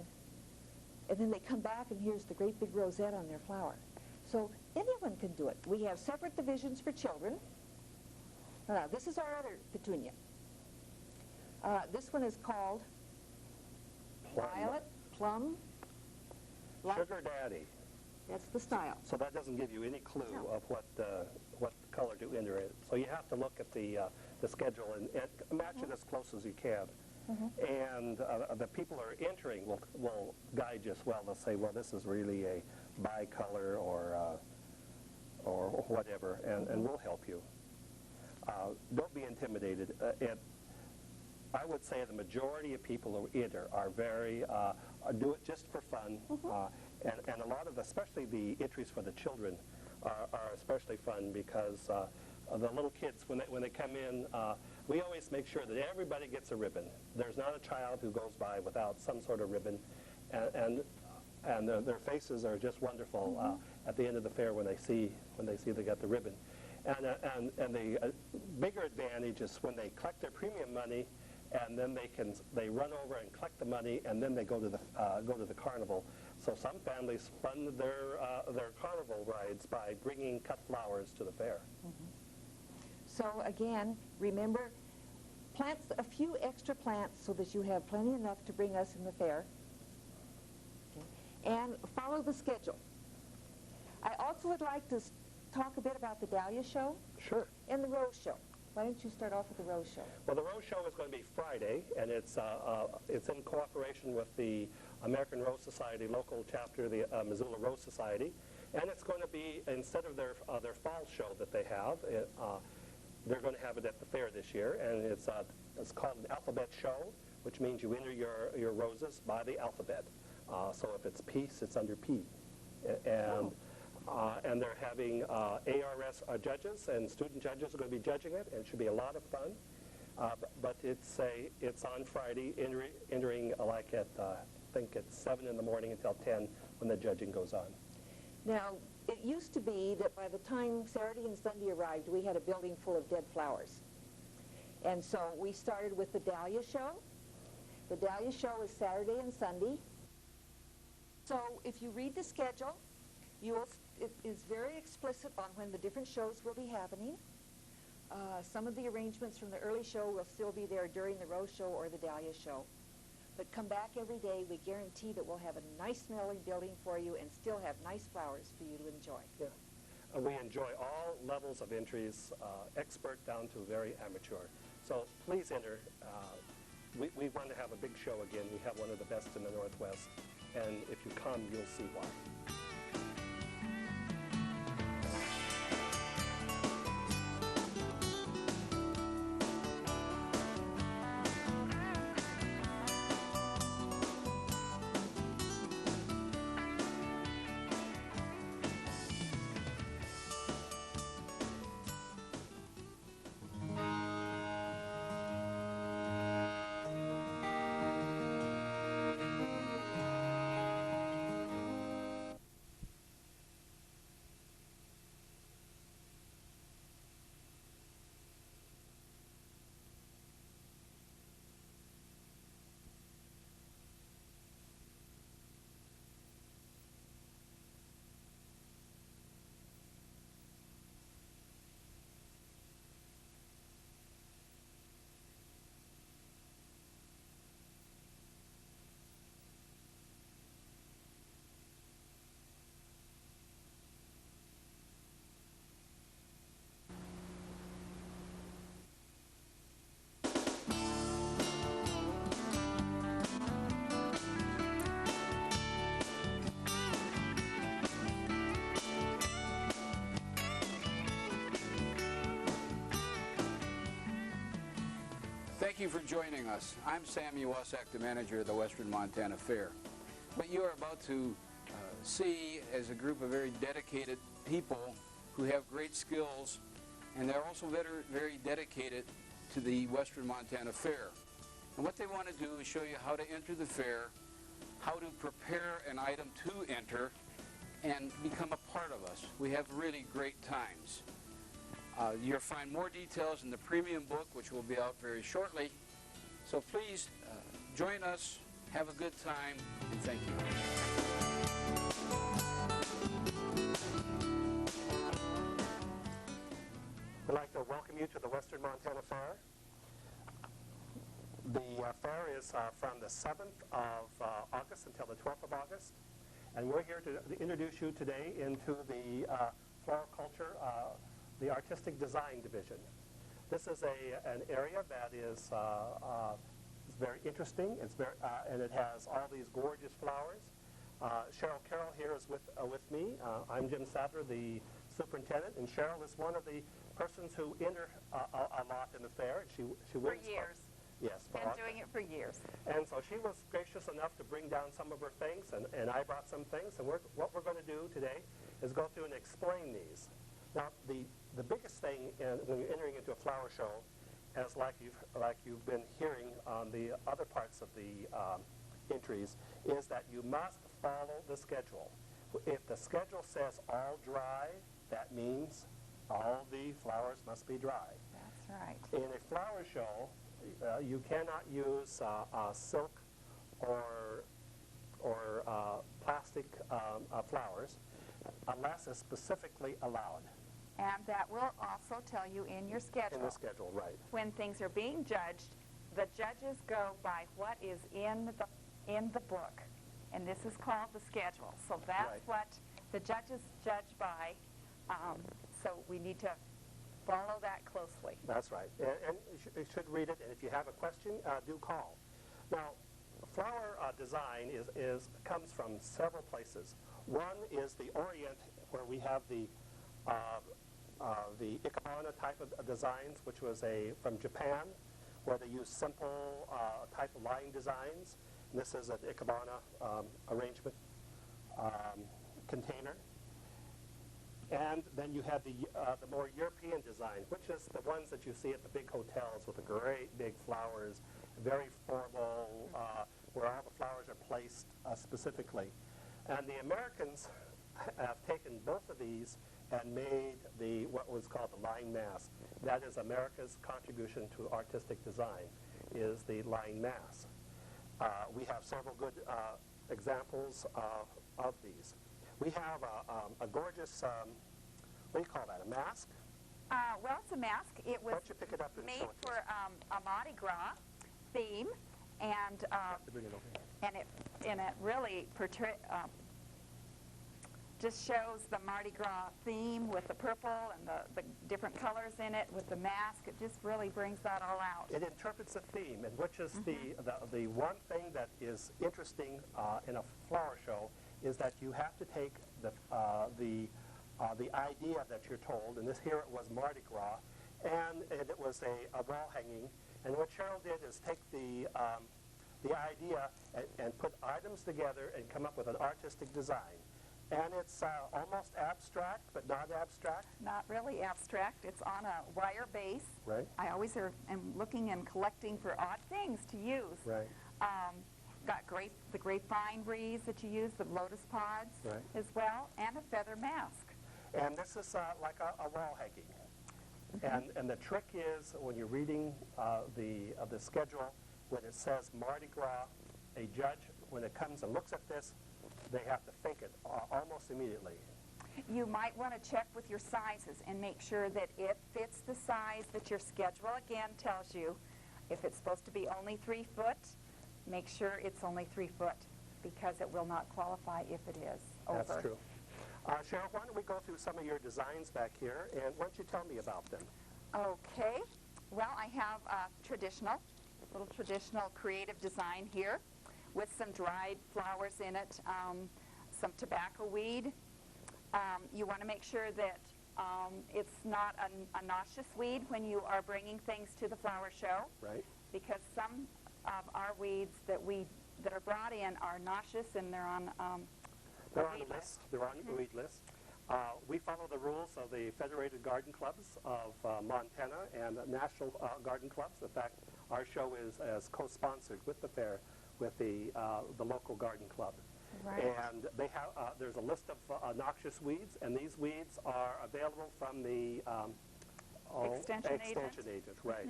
and then they come back and here's the great big rosette on their flower. So anyone can do it. We have separate divisions for children. Now, this is our other petunia. This one is called Violet Plum. Sugar Daddy. That's the style. So that doesn't give you any clue No. of what color to enter in. So you have to look at the schedule and match it as close as you can. And the people who are entering will guide you as well. They'll say, well, this is really a bicolor or whatever, and we'll help you. Don't be intimidated. I would say the majority of people who enter are very, do it just for fun. And a lot of, especially the entries for the children, are especially fun because the little kids, when they come in, we always make sure that everybody gets a ribbon. There's not a child who goes by without some sort of ribbon, and their faces are just wonderful at the end of the fair when they see they got the ribbon. And the bigger advantage is when they collect their premium money, and then they run over and collect the money, and then they go to the carnival. So some families fund their carnival rides by bringing cut flowers to the fair. So again, remember, plant a few extra plants so that you have plenty enough to bring us in the fair. Okay. And follow the schedule. I also would like to talk a bit about the Dahlia Show. Sure. And the Rose Show. Why don't you start off with the Rose Show? Well, the Rose Show is going to be Friday, and it's in cooperation with the American Rose Society local chapter, the Missoula Rose Society, and it's going to be, instead of their fall show that they have, they're going to have it at the fair this year, and it's called an alphabet show. which means you enter your roses by the alphabet. So if it's peace, it's under P. And they're having ARS judges, and student judges are going to be judging it, and it should be a lot of fun. But it's on Friday, entering like at, I think it's 7 in the morning until 10 when the judging goes on. Now, it used to be that by the time Saturday and Sunday arrived, we had a building full of dead flowers. And so we started with the Dahlia Show. The Dahlia Show is Saturday and Sunday. So if you read the schedule, it is very explicit on when the different shows will be happening. Some of the arrangements from the early show will still be there during the Rose Show or the Dahlia Show. But come back every day. We guarantee that we'll have a nice smelling building for you and still have nice flowers for you to enjoy. Yeah. We enjoy all levels of entries, expert down to very amateur. So please enter. We want to have a big show again. We have one of the best in the Northwest. And if you come, you'll see why. Thank you for joining us. I'm Sammy Wasak, the manager of the Western Montana Fair. What you are about to see is a group of very dedicated people who have great skills, and they're also very dedicated to the Western Montana Fair. And what they want to do is show you how to enter the fair, how to prepare an item to enter, and become a part of us. We have really great times. You'll find more details in the premium book, which will be out very shortly. So please join us, have a good time, and thank you. I'd like to welcome you to the Western Montana Fair. The fair is from the 7th of August until the 12th of August. And we're here to introduce you today into the floriculture, the Artistic Design Division. This is an area that is very interesting. It's and it has all these gorgeous flowers. Cheryl Carroll here is with me. I'm Jim Sadler, the superintendent, and Cheryl is one of the persons who enter a lot in the fair. She wins for years. Yes, been doing it for years. And so she was gracious enough to bring down some of her things, and I brought some things. And what we're going to do today is go through and explain these. Now, the biggest thing when you're entering into a flower show, as like you've been hearing on the other parts of the entries, is that you must follow the schedule. If the schedule says all dry, that means all the flowers must be dry. That's right. In a flower show, you cannot use silk or plastic flowers unless it's specifically allowed. And that will also tell you in your schedule. In the schedule, right. When things are being judged, the judges go by what is in the book. And this is called the schedule. So that's right. what the judges judge by. So we need to follow that closely. That's right. And you should read it. And if you have a question, do call. Now, flower design comes from several places. One is the Orient, where we have the ikebana type of designs, which was from Japan, where they use simple type of line designs. And this is an Ikebana arrangement container. And then you have the more European design, which is the ones that you see at the big hotels with the great big flowers, very formal, where all the flowers are placed specifically. And the Americans have taken both of these and made what was called the line mass. That is America's contribution to artistic design, is the line mass. We have several good examples of these. We have a gorgeous, what do you call that, a mask? Well, it's a mask. It was Why don't you pick it up and made show it to for us? a Mardi Gras theme, and Bring it over here. and it really just shows the Mardi Gras theme with the purple and the different colors in it with the mask. It just really brings that all out. It interprets a theme, and which is the one thing that is interesting in a flower show is that you have to take the idea that you're told, and this here it was Mardi Gras, and it was a wall hanging, and what Cheryl did is take the idea and put items together and come up with an artistic design. And it's almost abstract, but not abstract. Not really abstract. It's on a wire base. Right. I always am looking and collecting for odd things to use. Right. Got the grapevine wreaths that you use, the lotus pods Right. as well, and a feather mask. And this is like a wall hanging. And the trick is when you're reading the schedule, when it says Mardi Gras, a judge, when it comes and looks at this, they have to think it almost immediately. You might want to check with your sizes and make sure that it fits the size that your schedule again tells you. If it's supposed to be only 3 foot, make sure it's only 3 foot, because it will not qualify if it is over. That's true. Cheryl, why don't we go through some of your designs back here, and why don't you tell me about them? Okay. Well, I have a little traditional creative design here with some dried flowers in it, some tobacco weed. You want to make sure that it's not a nauseous weed when you are bringing things to the flower show. Right. Because some of our weeds that are brought in are nauseous, and they're on They're on the list. They're on the weed list. We follow the rules of the Federated Garden Clubs of Montana and the National Garden Clubs. In fact, our show is co-sponsored with the fair with the local garden club. Right. And they have there's a list of noxious weeds, and these weeds are available from the Extension agent. Right.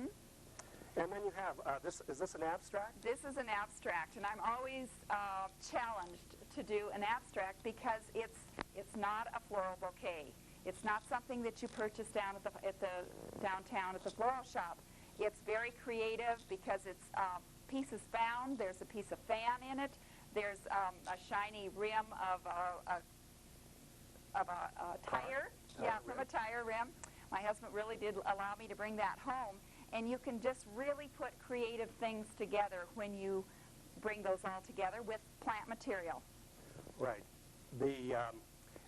And then you have is this an abstract? This is an abstract, and I'm always challenged to do an abstract because it's not a floral bouquet. It's not something that you purchase down at the downtown at the floral shop. It's very creative because it's pieces found. There's a piece of fan in it. There's a shiny rim of a tire. Yeah, from a tire rim. My husband really did allow me to bring that home. And you can just really put creative things together when you bring those all together with plant material. Right.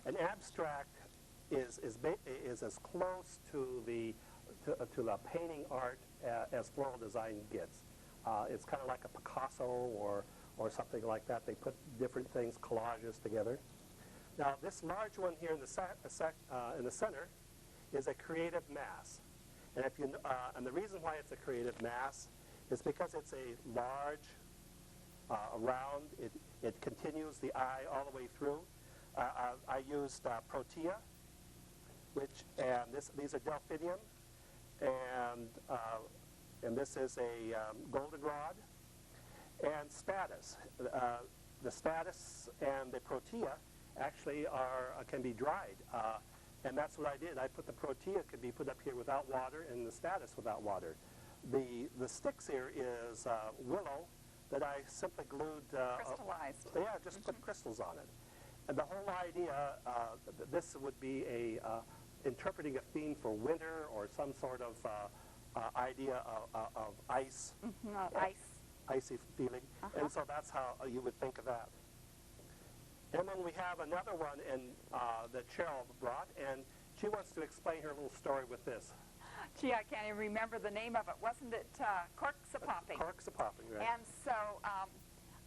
An abstract is as close to the painting art as floral design gets. It's kind of like a Picasso or something like that. They put different things, collages together. Now, this large one here in the center is a creative mass. And and the reason why it's a creative mass is because it's a large, round. It continues the eye all the way through. I used Protea, these are Delphinium, and this is a goldenrod, and Status. The Status and the Protea actually can be dried. And that's what I did. I put the Protea could be put up here without water, and the Status without water. The sticks here is willow that I simply glued. Crystallized. Yeah, just put crystals on it. And the whole idea, this would be interpreting a theme for winter or some sort of idea of ice. Icy feeling. And so that's how you would think of that. And then we have another one that Cheryl brought, and she wants to explain her little story with this. Gee, I can't even remember the name of it. Wasn't it Corks a Popping? Corks a Popping, right. And so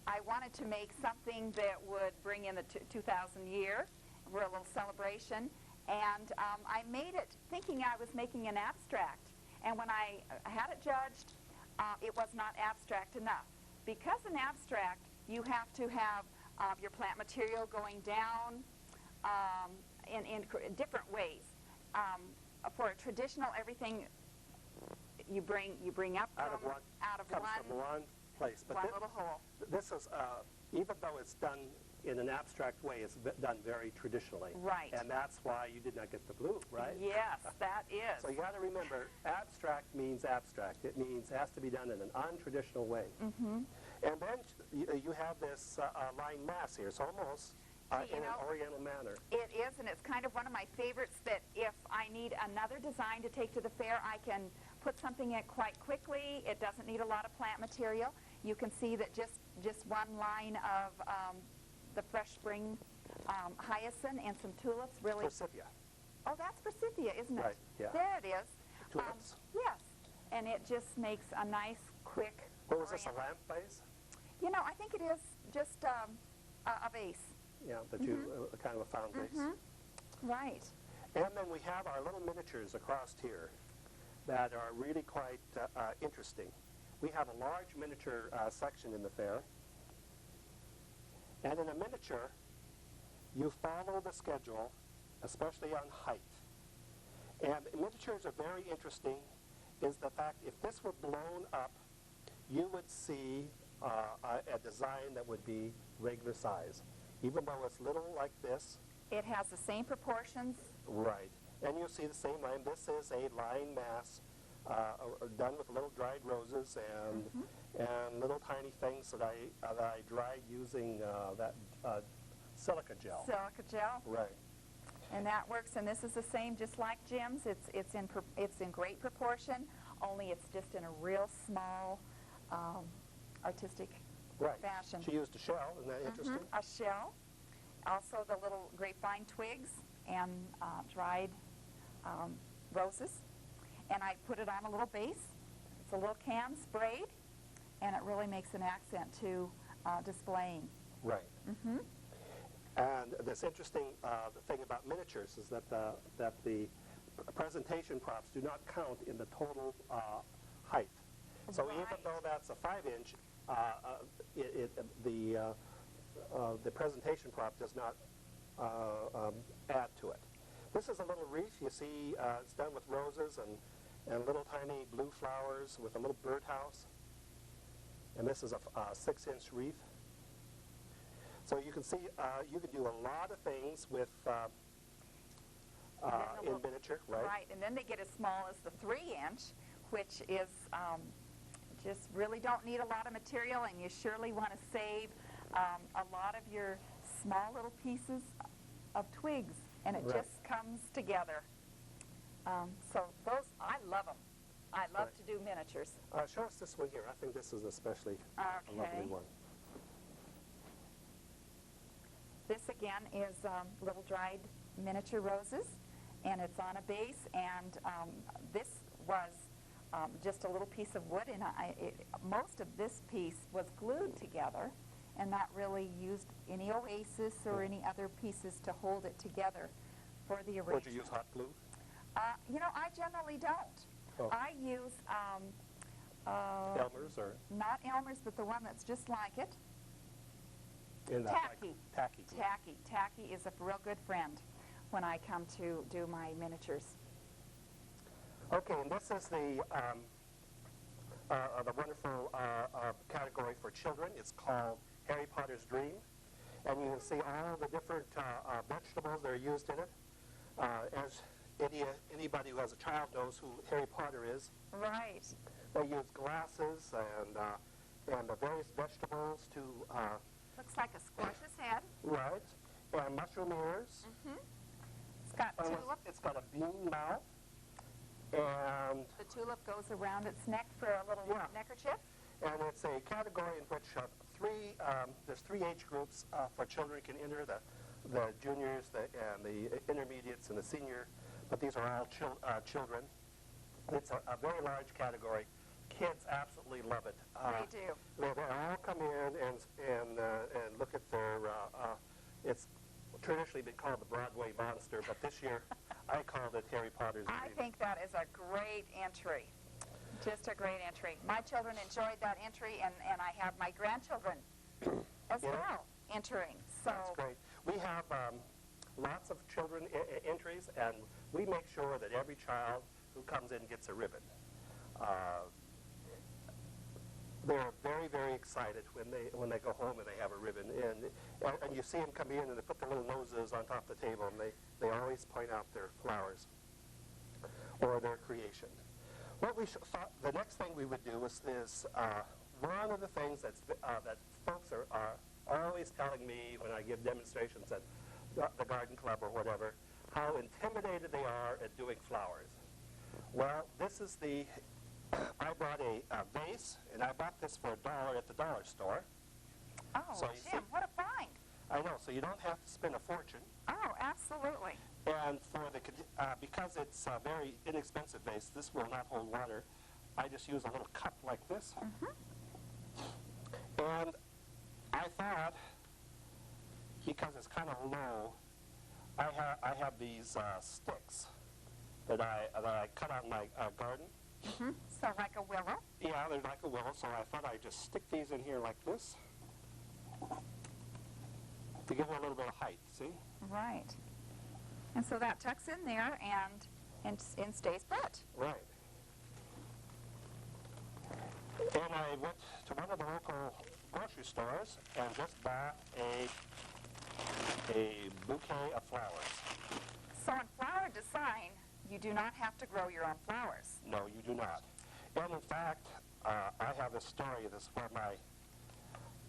I wanted to make something that would bring in the 2000 year, for a little celebration. And I made it thinking I was making an abstract. And when I had it judged, it was not abstract enough. Because an abstract, you have to have your plant material going down in different ways. For a traditional, everything you bring up Out of one, comes from one place. But one little hole. This is, even though it's done in an abstract way, it's done very traditionally. Right. And that's why you did not get the blue, right? Yes, that is. So you got to remember, abstract means abstract. It means it has to be done in an untraditional way. Mm-hmm. And then you have this line mass here. It's almost See, in an oriental manner. It is, and it's kind of one of my favorites that if I need another design to take to the fair, I can put something in quite quickly. It doesn't need a lot of plant material. You can see that just one line of the fresh spring hyacinth and some tulips really... Forsythia. Oh, that's forsythia, isn't it? Right, yeah. There it is. Tulips. Yes, and it just makes a nice, quick... What was this, a oriental- lamp vase? You know, I think it is just a vase. Yeah, that you, kind of a found vase. Right. And then we have our little miniatures across here that are really quite interesting. We have a large miniature section in the fair. And in a miniature, you follow the schedule, especially on height. And miniatures are very interesting is the fact if this were blown up, you would see a design that would be regular size. Even though it's little like this. It has the same proportions. Right. And you'll see the same line. This is a line mass done with little dried roses and little tiny things that I dried using that silica gel. Silica gel. Right. And that works. And this is the same, just like Jim's. It's in great proportion. Only it's just in a real small, artistic fashion. She used a shell. Isn't that interesting? A shell. Also the little grapevine twigs and dried roses. And I put it on a little base. It's a little can sprayed, and it really makes an accent to displaying. Right. And this interesting the thing about miniatures is that the presentation props do not count in the total height. So even though that's a 5-inch, the presentation prop does not add to it. This is a little wreath. You see it's done with roses and little tiny blue flowers with a little birdhouse. And this is a 6-inch wreath. So you can see you can do a lot of things with in miniature, right? Right, and then they get as small as the 3-inch, which is just really don't need a lot of material, and you surely want to save a lot of your small little pieces of twigs, and it just comes together. So those, I love them. I love to do miniatures. Show us this one here. I think this is especially a lovely one. This again is little dried miniature roses, and it's on a base, and this was just a little piece of wood, and most of this piece was glued together and not really used any oasis or any other pieces to hold it together for the arrangement. Would you use hot glue? You know, I generally don't. Oh. I use Elmer's or? not Elmer's, but the one that's just like it. In that, Tacky. Tacky glue. Tacky. Tacky is a real good friend when I come to do my miniatures. Okay, and this is the wonderful category for children. It's called Harry Potter's Dream. And you can see all the different vegetables that are used in it. As anybody who has a child knows who Harry Potter is. Right. They use glasses and the various vegetables to... Looks like a squash's head. right. And mushroom ears. It's got tulip. It's got a bean mouth. And The tulip goes around its neck for a little neckerchief. And it's a category in which there's 3 age groups for children can enter, the juniors and the intermediates and the senior, but these are all children. It's a very large category. Kids absolutely love it. They do. They all come in and look at their, it's traditionally been called the Broadway Monster, but this year I called it Harry Potter's I Dream. think that is a great entry. Just a great entry. My children enjoyed that entry, and I have my grandchildren as Yeah. well entering. So That's great. We have lots of children entries, and we make sure that every child who comes in gets a ribbon. They're very, very excited when they go home and they have a ribbon. And you see them come in and they put their little noses on top of the table, and they always point out their flowers or their creation. What we thought the next thing we would do is one of the things that folks are always telling me when I give demonstrations at the garden club or whatever, how intimidated they are at doing flowers. Well, this is I bought a vase, and I bought this for $1 at the dollar store. oh, So you Jim, see- what a find. I know, so you don't have to spend a fortune. Oh, absolutely. And because it's a very inexpensive vase, this will not hold water. I just use a little cup like this. And I thought, because it's kind of low, I have these sticks that I cut out in my garden. So like a willow. Yeah, they're like a willow, so I thought I'd just stick these in here like this to give it a little bit of height, see? Right. And so that tucks in there and stays put. Right. And I went to one of the local grocery stores and just bought a bouquet of flowers. So in flower design, you do not have to grow your own flowers. No, you do not. And in fact, I have a story of this where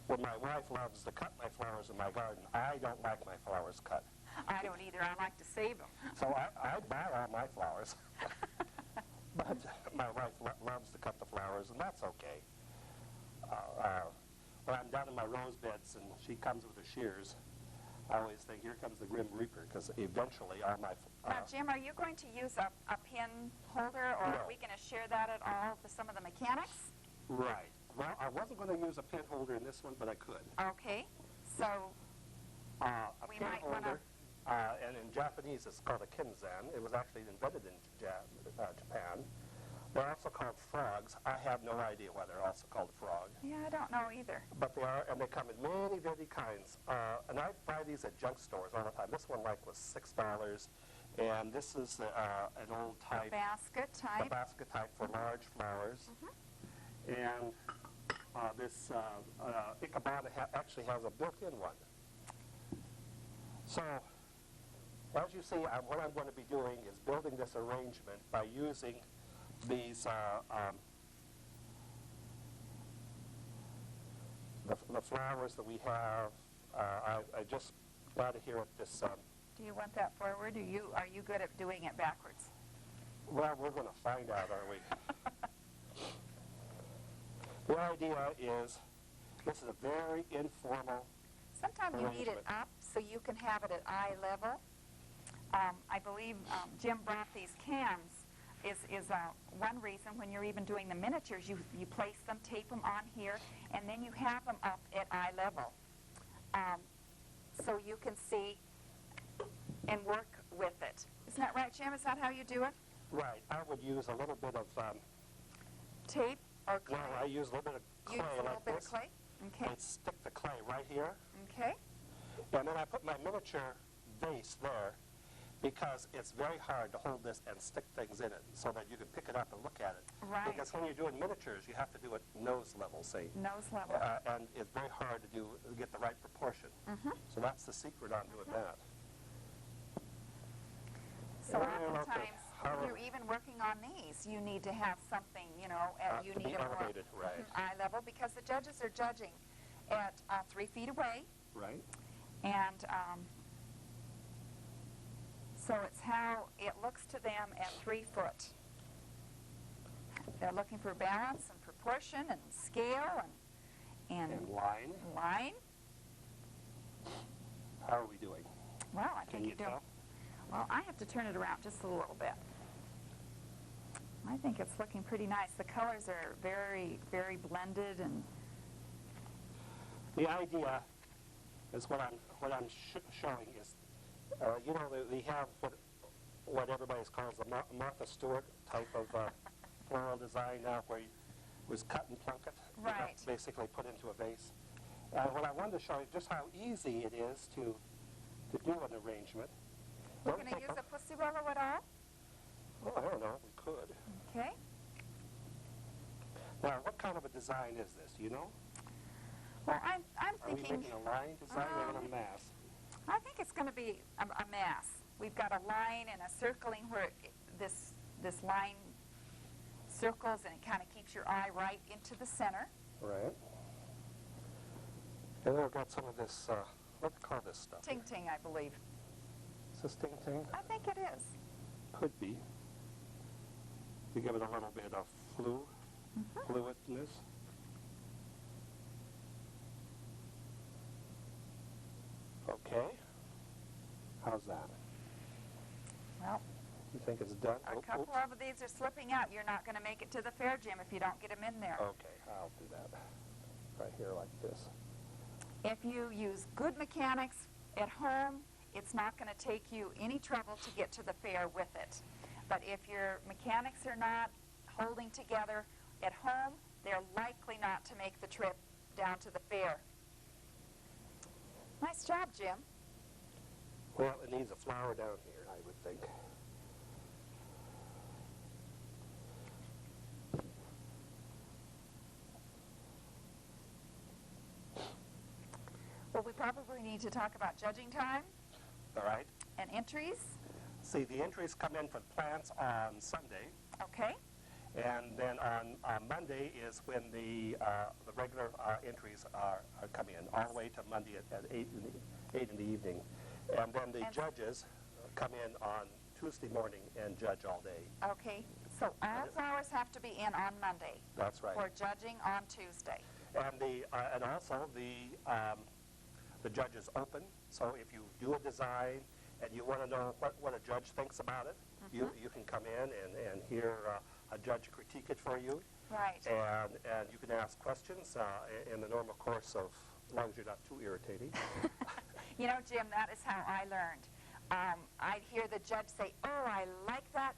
when my wife loves to cut my flowers in my garden, I don't like my flowers cut. I don't either. I like to save them. So I buy all my flowers. But my wife loves to cut the flowers, and that's okay. When I'm down in my rose beds and she comes with her shears, I always think, here comes the Grim Reaper, because eventually all my... Now, Jim, are you going to use a pin holder, or No. are we going to share that at all for some of the mechanics? Right. Well, I wasn't going to use a pin holder in this one, but I could. Okay. So A We pin might wanna- holder, and in Japanese it's called a kinzan. It was actually invented in Japan. They're also called frogs. I have no idea why they're also called a frog. yeah, I don't know either. But they are, and they come in many, many kinds. And I buy these at junk stores all the time. This one was $6, and this is an old type, Basket a type. basket type for large flowers. And this Ikebana actually has a built-in one. So, as you see, what I'm going to be doing is building this arrangement by using these the flowers that we have. I just got it here at this. Do you want that forward? Are you good at doing it backwards? Well, we're going to find out, aren't we? The idea is this is a very informal. Sometimes you need it arrangement. up so you can have it at eye level. I believe Jim brought these cans is one reason when you're even doing the miniatures, you place them, tape them on here, and then you have them up at eye level. So you can see and work with it. Isn't that right, Jim? Is that how you do it? Right. I would use a little bit of, Tape or clay? well, I use a little bit of clay Use a little like bit this. of clay? Okay. I stick the clay right here, Okay. and then I put my miniature vase there because it's very hard to hold this and stick things in it so that you can pick it up and look at it. Right. Because when you're doing miniatures, you have to do it nose level, say. Nose level. And it's very hard to get the right proportion. So that's the secret on doing that. So Well, okay. oftentimes, How- when you're even working on these, you need to have something, you to need be a more elevated, right. eye level, because the judges are judging at 3 feet away, Right. and so it's how it looks to them at 3 foot. They're looking for balance and proportion and scale and And line. line. How are we doing? Well, I Can think you you do. tell? Well, I have to turn it around just a little bit. I think it's looking pretty nice. The colors are very, very blended, and The idea is what I'm showing is, you know, they have what everybody calls the Martha Stewart type of floral design now, where you was cut and plunk it, Right. basically put into a vase. And what I wanted to show you just how easy it is to do an arrangement. we're Don't going to take use a- a pussy willow at all? Oh, I don't know, we could. Okay. Now, what kind of a design is this, do you know? Well, I'm Are we thinking, making a line design or a mass? I think it's going to be a mass. We've got a line and a circling where this line circles, and it kind of keeps your eye right into the center. Right. And then we've got some of this, what do you call this stuff? Ting ting, I believe. Is this ting ting? I think it is. Could be. You give it a little bit of fluidness. Okay. How's that? Well, You think it's done? a couple of these are slipping out. You're not going to make it to the fair, Jim, if you don't get them in there. Okay, I'll do that. Right here like this. If you use good mechanics at home, it's not going to take you any trouble to get to the fair with it. But if your mechanics are not holding together at home, they're likely not to make the trip down to the fair. Nice job, Jim. Well, it needs a flower down here, I would think. Well, we probably need to talk about judging time All right. and entries. See, the entries come in for the plants on Sunday, Okay. and then on Monday is when the regular entries are come in, all the way to Monday at 8 in the evening. And then the And- judges come in on Tuesday morning and judge all day. Okay. So all flowers have to be in on Monday That's right. for judging on Tuesday. And and also the judge is open. So if you do a design and you want to know what a judge thinks about it, you can come in and hear a judge critique it for you. Right. And you can ask questions in the normal course of, as long as you're not too irritating. You know, Jim, that is how I learned. I'd hear the judge say, oh, I like that.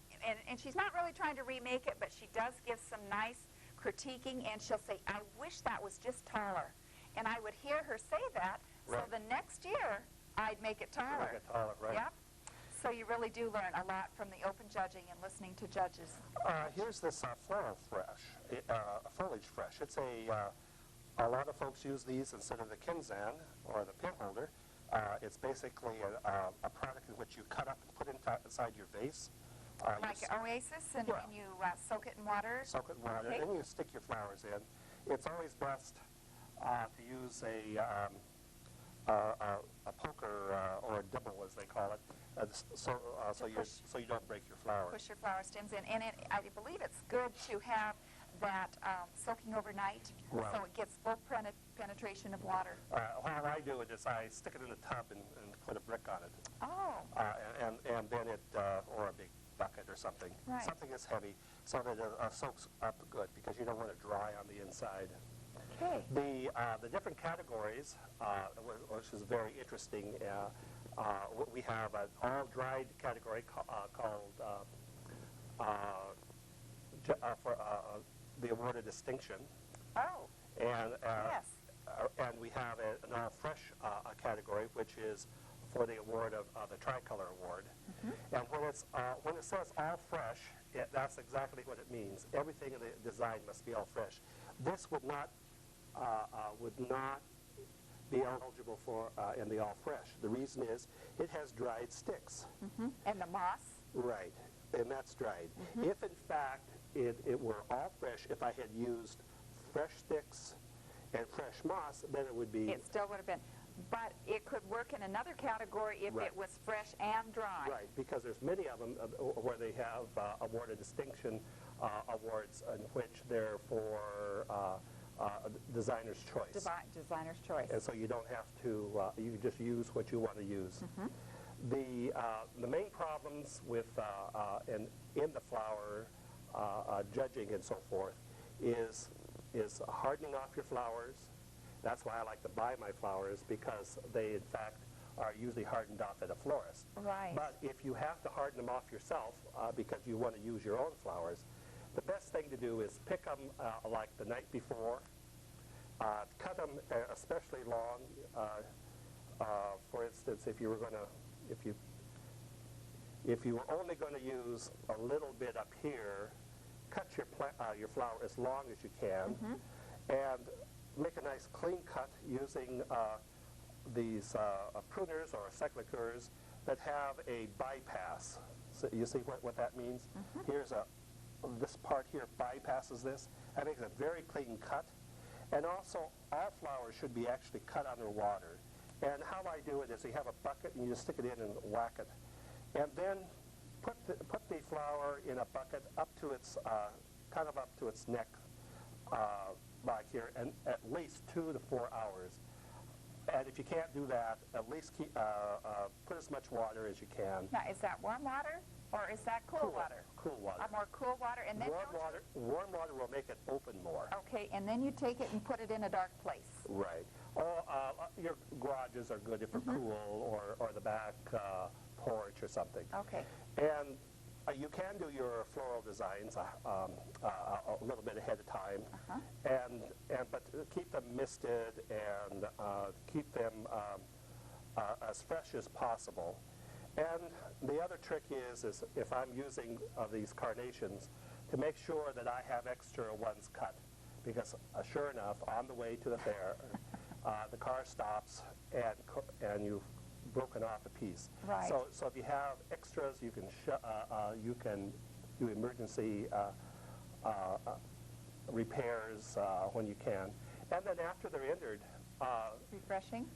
And she's not really trying to remake it, but she does give some nice critiquing, and she'll say, I wish that was just taller. And I would hear her say that, so Right. the next year, I'd make it taller. Make it taller, right. Yep. So you really do learn a lot from the open judging and listening to judges. Here's this floral foliage fresh. It's a lot of folks use these instead of the kinzan or the pin holder. It's basically a product in which you cut up and put inside your vase. Like Oasis, and you soak it in water. Soak it in water, Okay. and you stick your flowers in. It's always best to use a poker or a dibble, as they call it, so you don't break your flowers. Push your flower stems in. And I believe it's good to have that soaking overnight, Right. so it gets full penetration of water. How I do it is I stick it in a tub and put a brick on it, Oh, and then it, or a big bucket or something, Right. something that's heavy, so that it soaks up good, because you don't want it dry on the inside. okay. The different categories, which is very interesting, we have an all-dried category called for the award of distinction, Oh, and yes. and we have an all-fresh category, which is for the award of the Tricolor Award. And when it says all fresh, that's exactly what it means. Everything in the design must be all fresh. This would not be eligible for in the all fresh. The reason is it has dried sticks. And the moss. Right, and that's dried. If in fact it were all fresh, if I had used fresh sticks and fresh moss, then it would be It still would have been. But it could work in another category if Right. it was fresh and dry. right, because there's many of them where they have award of distinction awards in which they're for designer's choice. Designer's choice. And so you don't have to, you just use what you want to use. The main problems with in the flower, judging and so forth, is hardening off your flowers. That's why I like to buy my flowers, because they, in fact, are usually hardened off at a florist. Right. But if you have to harden them off yourself because you want to use your own flowers, the best thing to do is pick them like the night before. Cut them especially long. For instance, if you were going to, if you were only going to use a little bit up here, cut your flower as long as you can, and make a nice clean cut using these pruners or secateurs that have a bypass. So you see what that means? Here's this part here bypasses this. That makes a very clean cut. And also, all flowers should be actually cut under water. And how I do it is you have a bucket and you just stick it in and whack it. And then put the flower in a bucket up to its, kind of up to its neck back here, and at least 2 to 4 hours. And if you can't do that, at least put as much water as you can. Now, is that warm water or is that cool water? Cool water. More cool water, and then warm water will make it open more. Okay, and then you take it and put it in a dark place. Right. Your garages are good if they're cool, or the back porch or something. Okay. And you can do your floral designs a little bit ahead of time, but keep them misted and keep them as fresh as possible. And the other trick is if I'm using these carnations, to make sure that I have extra ones cut, because sure enough, on the way to the fair, the car stops and you've broken off a piece. Right. So if you have extras, you can do emergency repairs when you can. And then after they're entered, Refreshing.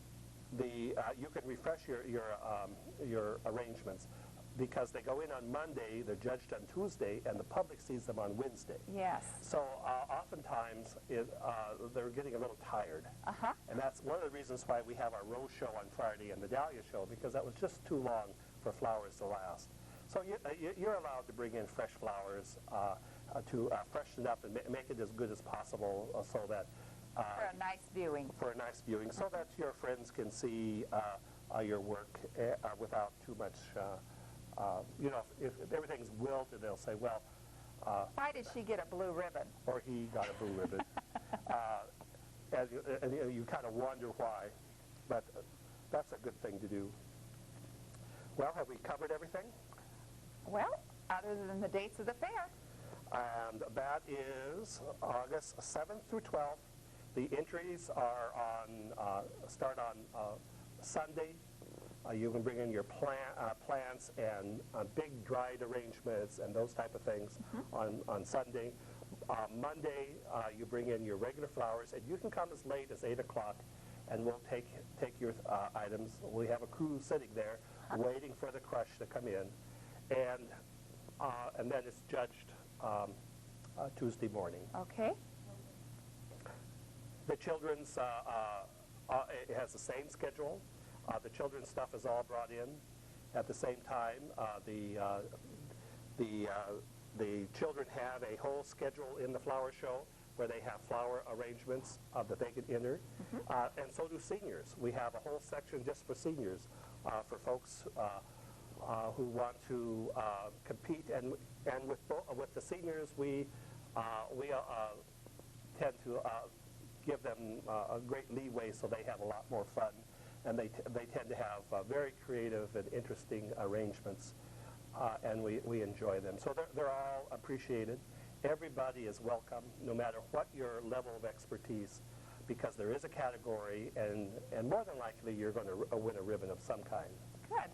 you can refresh your arrangements, because they go in on Monday, they're judged on Tuesday, and the public sees them on Wednesday. Yes. So oftentimes they're getting a little tired. And that's one of the reasons why we have our rose show on Friday and the dahlia show, because that was just too long for flowers to last. So you're allowed to bring in fresh flowers to freshen up and make it as good as possible, so that For a nice viewing. so that your friends can see your work without too much, if everything's wilted, they'll say, well, Why did she get a blue ribbon? or he got a blue ribbon. And you kind of wonder why, but that's a good thing to do. Well, have we covered everything? Well, other than the dates of the fair. And that is August 7th through 12th. The entries are start on Sunday. You can bring in your plants and big dried arrangements and those type of things on Sunday. Monday, you bring in your regular flowers, and you can come as late as 8 o'clock, and we'll take your items. We have a crew sitting there waiting for the crush to come in, and then it's judged Tuesday morning. Okay. The children's, it has the same schedule. The children's stuff is all brought in at the same time. The children have a whole schedule in the flower show where they have flower arrangements that they can enter, and so do seniors. We have a whole section just for seniors, for folks who want to compete. And with the seniors, we tend to give them a great leeway so they have a lot more fun, and they tend to have very creative and interesting arrangements, and we enjoy them. So they're all appreciated. Everybody is welcome, no matter what your level of expertise, because there is a category, and more than likely you're going to win a ribbon of some kind. Good.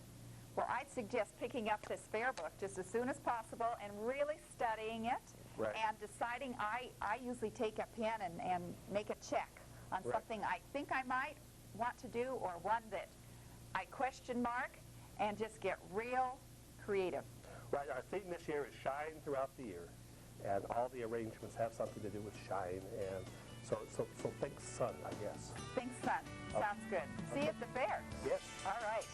Well, I'd suggest picking up this fair book just as soon as possible and really studying it. Right. And deciding, I usually take a pen and make a check on something I think I might want to do, or one that I question mark, and just get real creative. Right, our theme this year is Shine Throughout the Year, and all the arrangements have something to do with shine, and so think sun, I guess. Think sun. Sounds good. See you at the fair. Yes. All right.